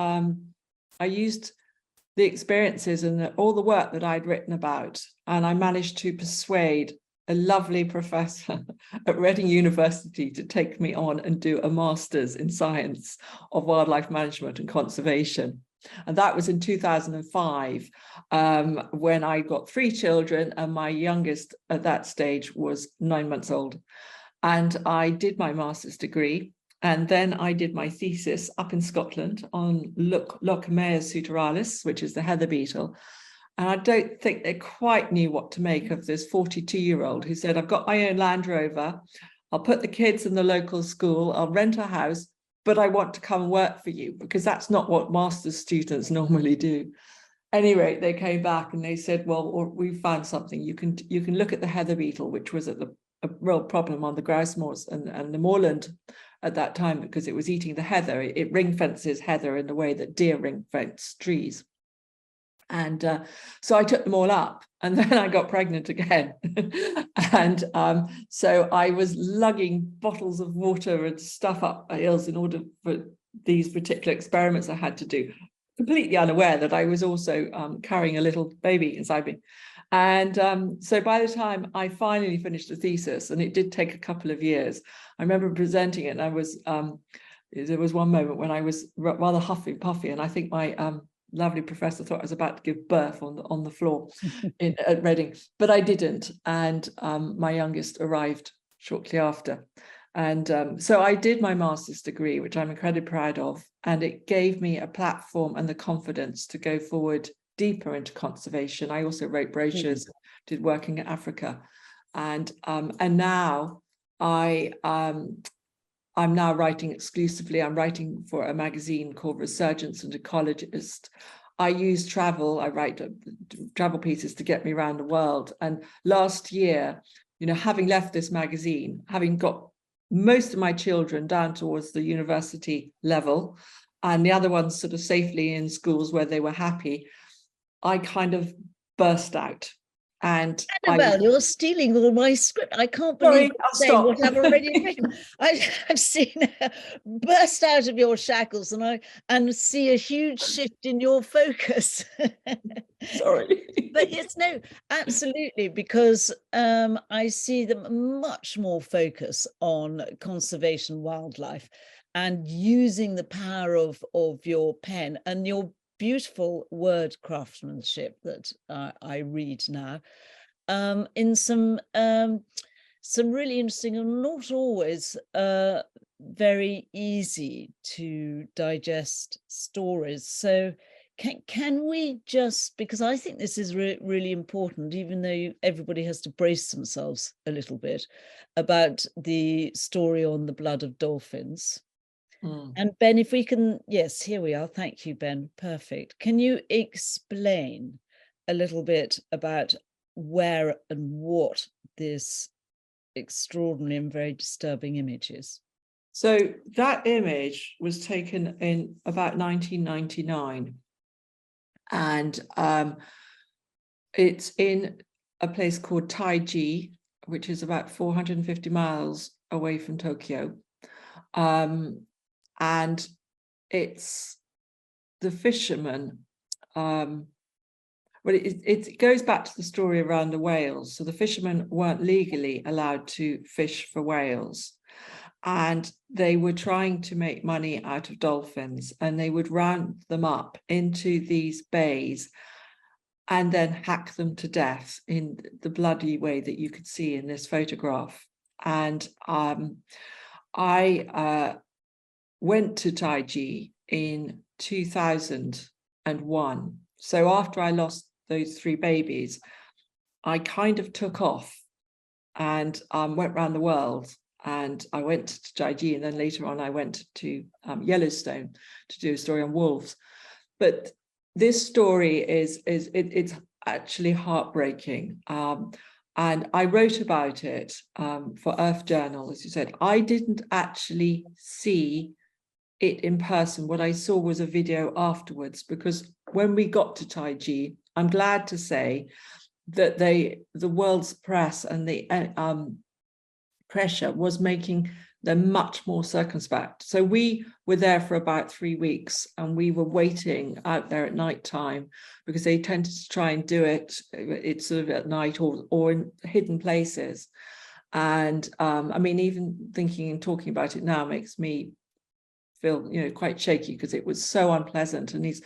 experiences and all the work that I'd written about, and I managed to persuade a lovely professor at Reading University to take me on and do a master's in science of wildlife management and conservation. And that was in 2005, when I got 3 children, and my youngest at that stage was 9 months old. And I did my master's degree. And then I did my thesis up in Scotland on Lochmeas suturalis, which is the heather beetle. And I don't think they quite knew what to make of this 42-year-old who said, I've got my own Land Rover, I'll put the kids in the local school, I'll rent a house, but I want to come and work for you, because that's not what master's students normally do. Anyway, they came back and they said, well, we found something. You can look at the heather beetle, which was a real problem on the grouse moors and the moorland at that time, because it was eating the heather. It ring fences heather in the way that deer ring fence trees. And so I took them all up, and then I got pregnant again. And so I was lugging bottles of water and stuff up hills in order for these particular experiments I had to do, completely unaware that I was also carrying a little baby inside me. And so by the time I finally finished the thesis, and it did take a couple of years, I remember presenting it, and I was there was one moment when I was rather huffy puffy, and I think my lovely professor thought I was about to give birth on the floor at Reading, but I didn't. And my youngest arrived shortly after. And so I did my master's degree, which I'm incredibly proud of, and it gave me a platform and the confidence to go forward deeper into conservation. I also wrote brochures, did work in Africa, and now I'm now writing exclusively. I'm writing for a magazine called Resurgence and Ecologist. I use travel. I write travel pieces to get me around the world. And last year, having left this magazine, having got most of my children down towards the university level, and the other ones sort of safely in schools where they were happy, I kind of burst out. And Annabel, you're stealing all my script. I can't believe you're saying what I've already written. I've seen her burst out of your shackles, and see a huge shift in your focus. Sorry. But yes, no, absolutely, because I see them much more focus on conservation wildlife and using the power of your pen and your beautiful word craftsmanship that I read now, in some really interesting and not always very easy to digest stories. So can we just, because I think this is really important, even though everybody has to brace themselves a little bit about the story on the blood of dolphins. And Ben, if we can, yes, here we are. Thank you, Ben. Perfect. Can you explain a little bit about where and what this extraordinary and very disturbing image is? So that image was taken in about 1999. And it's in a place called Taiji, which is about 450 miles away from Tokyo. And it's the fishermen. Well, it goes back to the story around the whales. So the fishermen weren't legally allowed to fish for whales, and they were trying to make money out of dolphins, and they would round them up into these bays and then hack them to death in the bloody way that you could see in this photograph. And I went to Taiji in 2001. So after I lost those 3 babies, I kind of took off and went around the world. And I went to Taiji, and then later on I went to Yellowstone to do a story on wolves. But this story it's actually heartbreaking. And I wrote about it for Earth Journal, as you said. I didn't actually see it in person. What I saw was a video afterwards, because when we got to Taiji, I'm glad to say that the world's press and the pressure was making them much more circumspect. So we were there for about 3 weeks, and we were waiting out there at night time, because they tended to try and do it's sort of at night or in hidden places. And I mean, even thinking and talking about it now makes me feel quite shaky, because it was so unpleasant. And these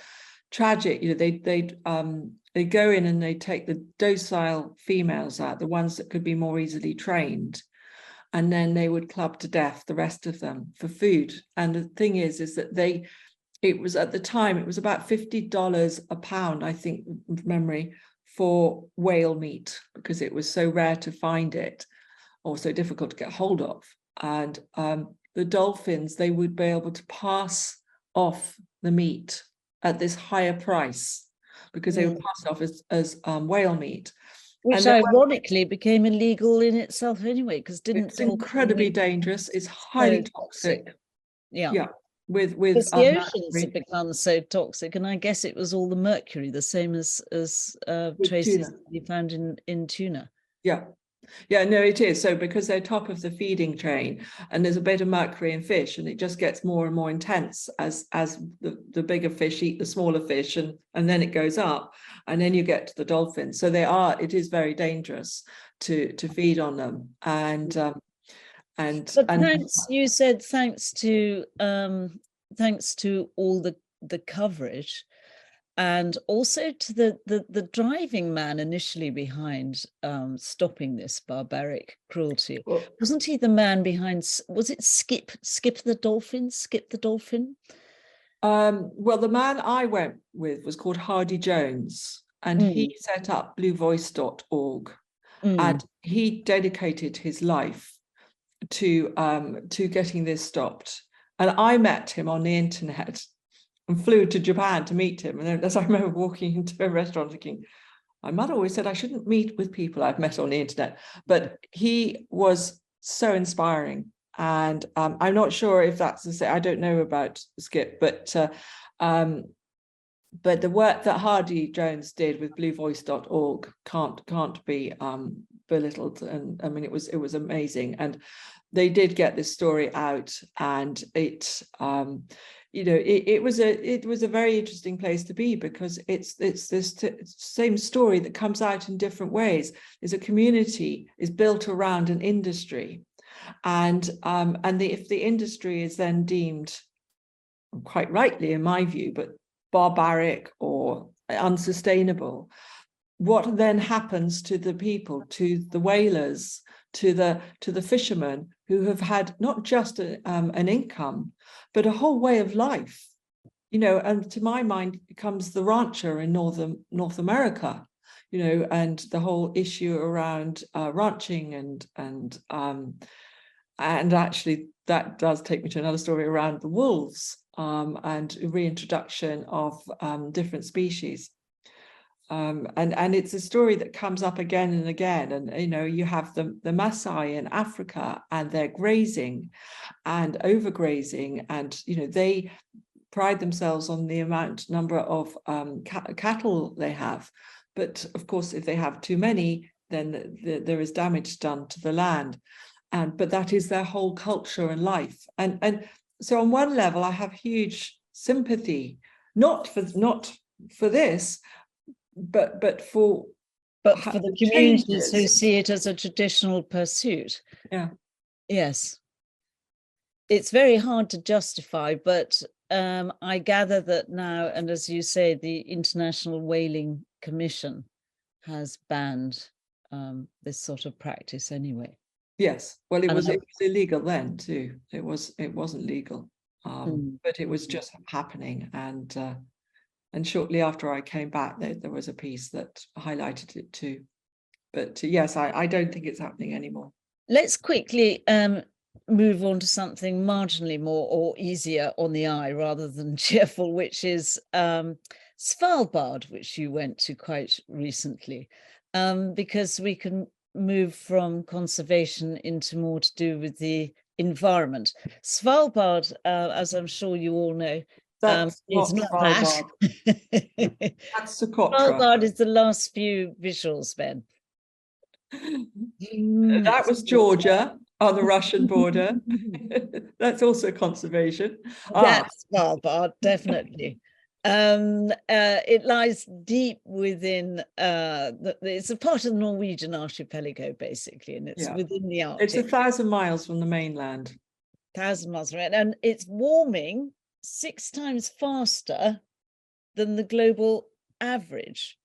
tragic, they go in and they take the docile females out, the ones that could be more easily trained, and then they would club to death the rest of them for food. And the thing is that it was at the time, it was about $50 a pound, I think, from memory, for whale meat, because it was so rare to find it, or so difficult to get hold of. And the dolphins, they would be able to pass off the meat at this higher price, because they would pass it off as whale meat. Which ironically became illegal in itself anyway, because it's incredibly dangerous. It's highly toxic. Yeah. With because the oceans have become so toxic, and I guess it was all the mercury, the same as traces you found in tuna. Yeah, no, it is. So because they're top of the feeding chain, and there's a bit of mercury in fish, and it just gets more and more intense as the bigger fish eat the smaller fish, and then it goes up, and then you get to the dolphins. So it is very dangerous to feed on them. But thanks, you said thanks to all the coverage, and also to the driving man initially behind stopping this barbaric cruelty. Wasn't he the man behind, was it Skip the Dolphin? Well, the man I went with was called Hardy Jones, and he set up bluevoice.org, and he dedicated his life to getting this stopped. And I met him on the internet and flew to Japan to meet him. And as I remember walking into a restaurant thinking, my mother always said I shouldn't meet with people I've met on the internet, but he was so inspiring. And I'm not sure if that's to say, I don't know about Skip, but the work that Hardy Jones did with bluevoice.org can't be belittled. And I mean, it was amazing. And they did get this story out, and it was a very interesting place to be, because it's this same story that comes out in different ways. Is a community is built around an industry, and if the industry is then deemed, quite rightly in my view, but barbaric or unsustainable, what then happens to the people, to the whalers, to the fishermen, who have had not just an income, but a whole way of life, and to my mind comes the rancher in North America, and the whole issue around ranching, and actually that does take me to another story around the wolves, and reintroduction of different species. And it's a story that comes up again and again. And, you have the Maasai in Africa, and they're grazing and overgrazing. And, they pride themselves on the number of cattle they have. But of course, if they have too many, then there is damage done to the land. But that is their whole culture and life. And so on one level, I have huge sympathy, not for this, but for the communities who see it as a traditional pursuit. Yeah. Yes. It's very hard to justify, but I gather that now, and as you say, the International Whaling Commission has banned this sort of practice anyway. Yes. Well, it was illegal then too. It wasn't legal, but it was just happening. And shortly after I came back, there was a piece that highlighted it too. But yes, I don't think it's happening anymore. Let's quickly move on to something marginally more or easier on the eye rather than cheerful, which is Svalbard, which you went to quite recently, because we can move from conservation into more to do with the environment. Svalbard, as I'm sure you all know, That's is not Svalbard. That. That's Socotra. Svalbard is the last few visuals, Ben. That was Georgia on the Russian border. That's also conservation. That's Svalbard, definitely. It lies deep within it's a part of the Norwegian archipelago, basically, and it's within the Arctic. It's 1,000 miles from the mainland. 1,000 miles from it, and it's warming 6 times faster than the global average.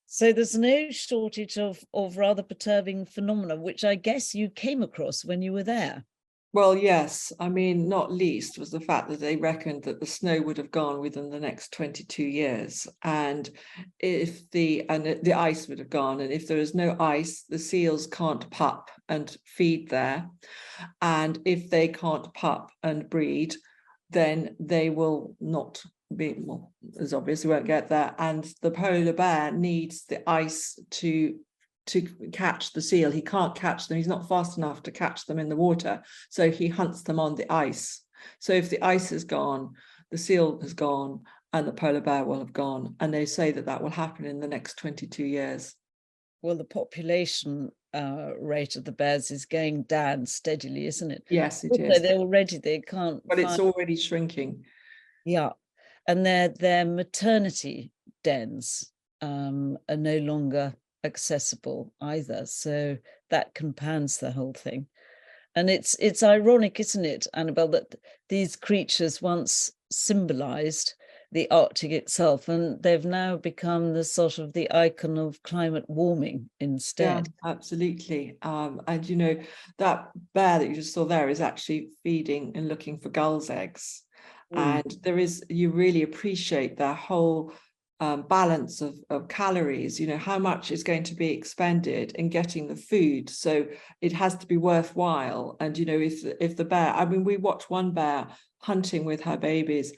So there's no shortage of rather perturbing phenomena, which I guess you came across when you were there. Well, yes. I mean, not least was the fact that they reckoned that the snow would have gone within the next 22 years. And if the ice would have gone, and if there is no ice, the seals can't pup and feed there. And if they can't pup and breed, then they will not be, well, as obvious, we won't get there. And the polar bear needs the ice to catch the seal. He can't catch them. He's not fast enough to catch them in the water. So he hunts them on the ice. So if the ice is gone, the seal has gone and the polar bear will have gone. And they say that that will happen in the next 22 years. Well, the population rate of the bears is going down steadily, isn't it? Yes, it Also, is. they can't But it's already shrinking. Yeah. And their maternity dens are no longer accessible either. So that compounds the whole thing. And it's ironic, isn't it, Annabel, that these creatures once symbolized the Arctic itself, and they've now become the sort of the icon of climate warming instead. Yeah, absolutely. And you know, that bear that you just saw there is actually feeding and looking for gulls' eggs. And there is, you really appreciate their whole balance of calories, you know, how much is going to be expended in getting the food. So it has to be worthwhile. And, you know, if the bear, I mean, we watched one bear hunting with her babies,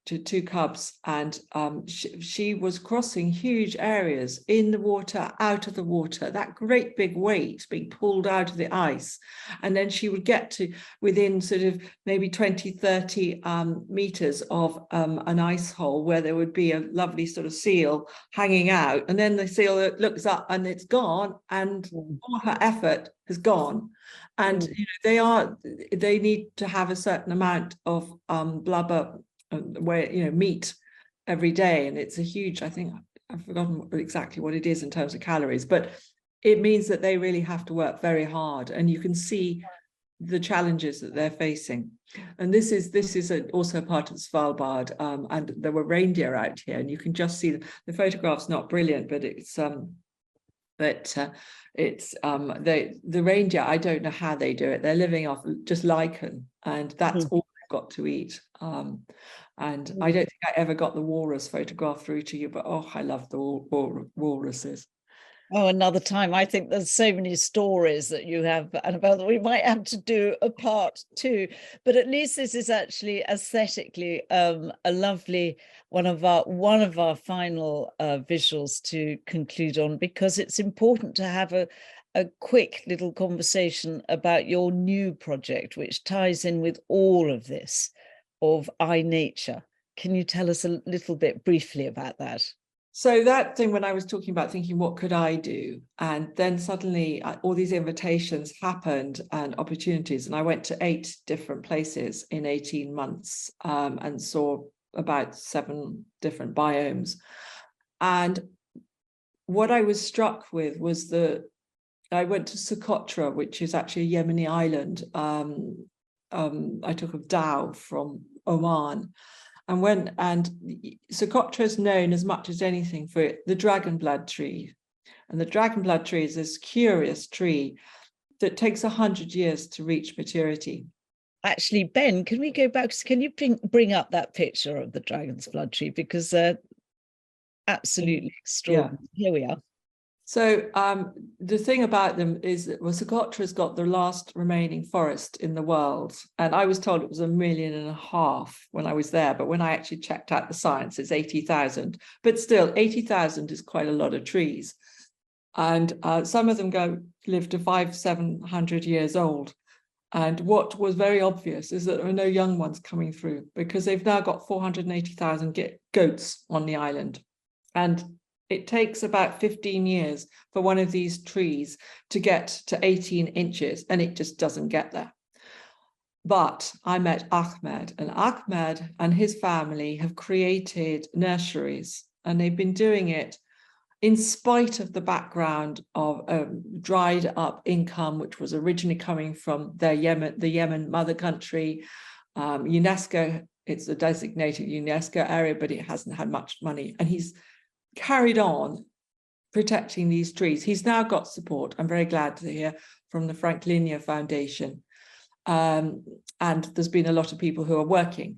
to two cubs, and she was crossing huge areas in the water, out of the water, that great big weight being pulled out of the ice. And then she would get to within sort of maybe 20, 30 meters of an ice hole where there would be a lovely sort of seal hanging out. And then the seal looks up and it's gone, and all her effort has gone. And you know, they need to have a certain amount of blubber, where, you know, meat every day, and it's a huge, I think I've forgotten exactly what it is in terms of calories, but it means that they really have to work very hard, and you can see the challenges that they're facing. And this is also part of Svalbard, and there were reindeer out here, and you can just see the photograph's not brilliant, but it's the reindeer, I don't know how they do it. They're living off just lichen, and that's all they've got to eat. And I don't think I ever got the walrus photograph through to you, but oh, I love the walruses. Oh, another time. I think there's so many stories that you have, Annabelle, that we might have to do a part two. But at least this is actually aesthetically a lovely one of our final visuals to conclude on, because it's important to have a quick little conversation about your new project, which ties in with all of this of iNature. Can you tell us a little bit briefly about that? So that thing, when I was talking about thinking, what could I do? And then suddenly all these invitations happened and opportunities. And I went to 8 different places in 18 months and saw about 7 different biomes. And what I was struck with was I went to Socotra, which is actually a Yemeni island. I took a dhow from Oman. And Socotra is known as much as anything for the dragon blood tree. And the dragon blood tree is this curious tree that takes 100 years to reach maturity. Actually, Ben, can we go back? Can you bring up that picture of the dragon's blood tree? Because they're absolutely extraordinary. Yeah. Here we are. So the thing about them is that Socotra's got the last remaining forest in the world. And I was told it was 1.5 million when I was there. But when I actually checked out the science, it's 80,000. But still, 80,000 is quite a lot of trees. And some of them live to 500-700 years old. And what was very obvious is that there are no young ones coming through, because they've now got 480,000 goats on the island. And it takes about 15 years for one of these trees to get to 18 inches, and it just doesn't get there. But I met Ahmed and his family have created nurseries, and they've been doing it in spite of the background of dried up income, which was originally coming from the Yemen mother country. UNESCO, it's a designated UNESCO area, but it hasn't had much money. And he's carried on protecting these trees. He's now got support, I'm very glad to hear, from the Franklinian Foundation. and there's been a lot of people who are working.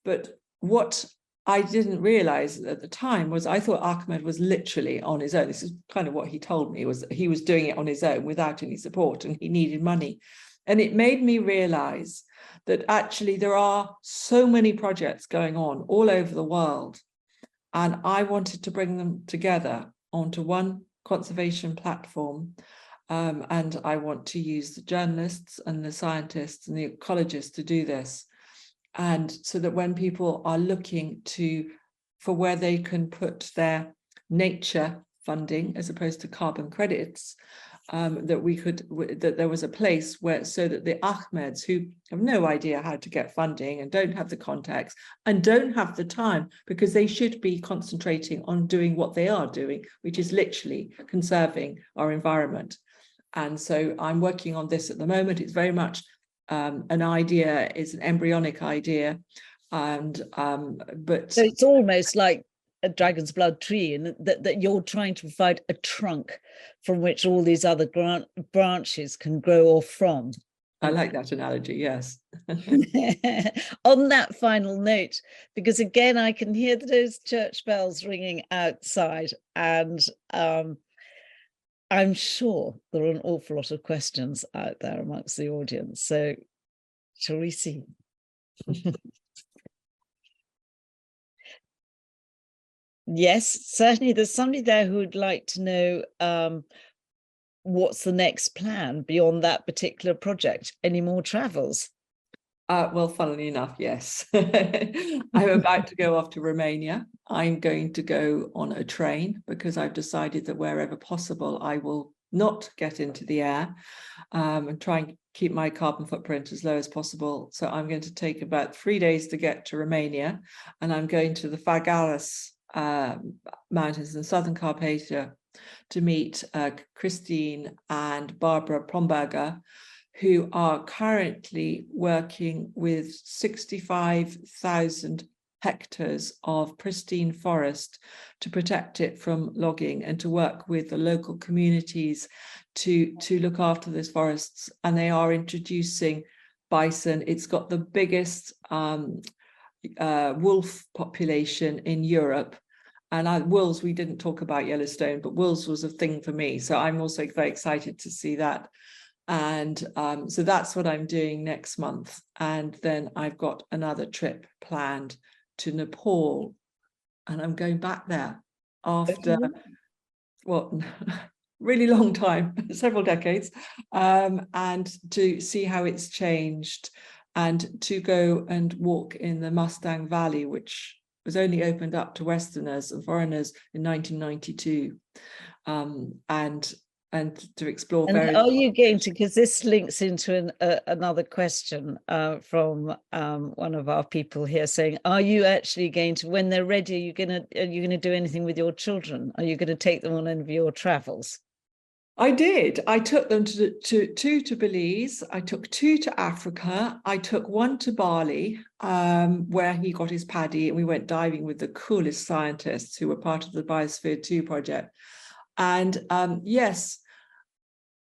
But what I didn't realize at the time was I thought Ahmed was literally on his own. This is kind of what he told me, was that he was doing it on his own without any support, and he needed money. And it made me realize that actually there are so many projects going on all over the world, and I wanted to bring them together onto one conservation platform. And I want to use the journalists and the scientists and the ecologists to do this. And so that when people are looking for where they can put their nature funding as opposed to carbon credits, that there was a place where, so that the Ahmeds who have no idea how to get funding and don't have the contacts and don't have the time, because they should be concentrating on doing what they are doing, which is literally conserving our environment. And so I'm working on this at the moment. It's very much an idea, it's an embryonic idea, and but so it's almost like a dragon's blood tree, and that you're trying to provide a trunk from which all these other branches can grow off from. I like that analogy, yes. On that final note, because again, I can hear those church bells ringing outside, and I'm sure there are an awful lot of questions out there amongst the audience. So shall we see? Yes, certainly there's somebody there who would like to know what's the next plan beyond that particular project. Any more travels? Well, funnily enough, yes. I'm about to go off to Romania. I'm going to go on a train because I've decided that wherever possible, I will not get into the air and try and keep my carbon footprint as low as possible. So I'm going to take about 3 days to get to Romania, and I'm going to the Fagaras mountains in southern Carpathia to meet Christine and Barbara Promberger, who are currently working with 65,000 hectares of pristine forest to protect it from logging and to work with the local communities to look after those forests. And they are introducing bison. It's got the biggest wolf population in Europe. And wolves, we didn't talk about Yellowstone, but wolves was a thing for me. So I'm also very excited to see that. And so that's what I'm doing next month. And then I've got another trip planned to Nepal. And I'm going back there after, well, really long time, several decades, and to see how it's changed, and to go and walk in the Mustang Valley, which was only opened up to Westerners and foreigners in 1992, and to explore various. And are you going to, because this links into another question from one of our people here saying, are you actually going to, when they're ready, are you going to do anything with your children? Are you going to take them on any of your travels? I did. I took them two to Belize. I took 2 to Africa. I took 1 to Bali, where he got his paddy, and we went diving with the coolest scientists who were part of the Biosphere 2 project. And yes,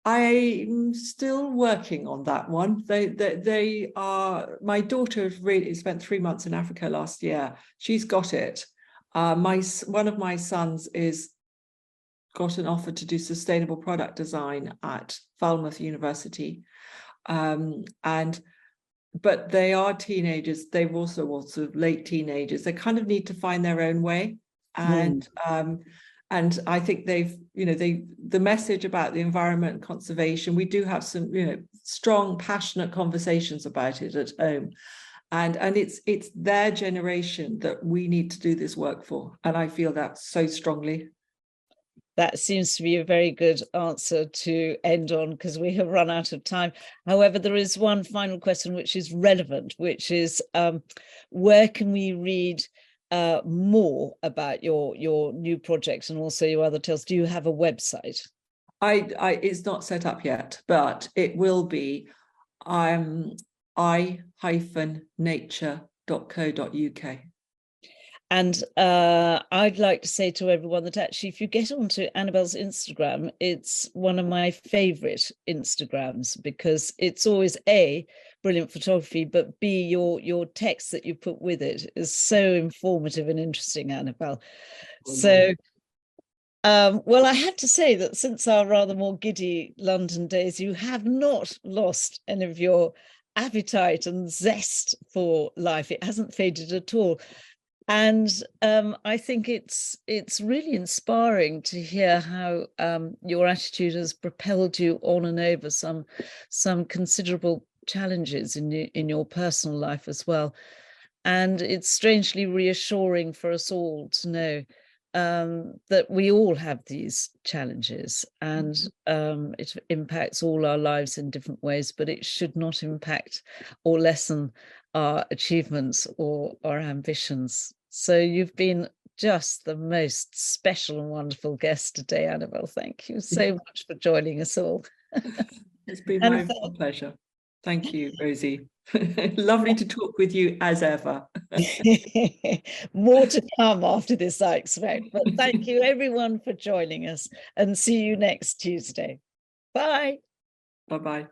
I'm still working on that one. They are, my daughter has really spent 3 months in Africa last year. She's got it. One of my sons got an offer to do sustainable product design at Falmouth University. But they are teenagers. They've also sort of late teenagers. They kind of need to find their own way. And I think the message about the environment and conservation, we do have some, strong, passionate conversations about it at home. And it's their generation that we need to do this work for. And I feel that so strongly. That seems to be a very good answer to end on, because we have run out of time. However, there is one final question which is relevant, which is where can we read more about your new projects and also your other tales? Do you have a website? It's not set up yet, but it will be i-nature.co.uk. And I'd like to say to everyone that actually, if you get onto Annabel's Instagram, it's one of my favorite Instagrams, because it's always A, brilliant photography, but B, your text that you put with it is so informative and interesting, Annabel. So, well, I have to say that since our rather more giddy London days, you have not lost any of your appetite and zest for life. It hasn't faded at all. And I think it's really inspiring to hear how your attitude has propelled you on and over some considerable challenges in your personal life as well. And it's strangely reassuring for us all to know that we all have these challenges, and it impacts all our lives in different ways, but it should not impact or lessen our achievements or our ambitions. So you've been just the most special and wonderful guest today, Annabel. Thank you so much for joining us all. It's been my pleasure. Thank you, Rosie. Lovely to talk with you as ever. More to come after this, I expect. But thank you, everyone, for joining us, and see you next Tuesday. Bye. Bye-bye.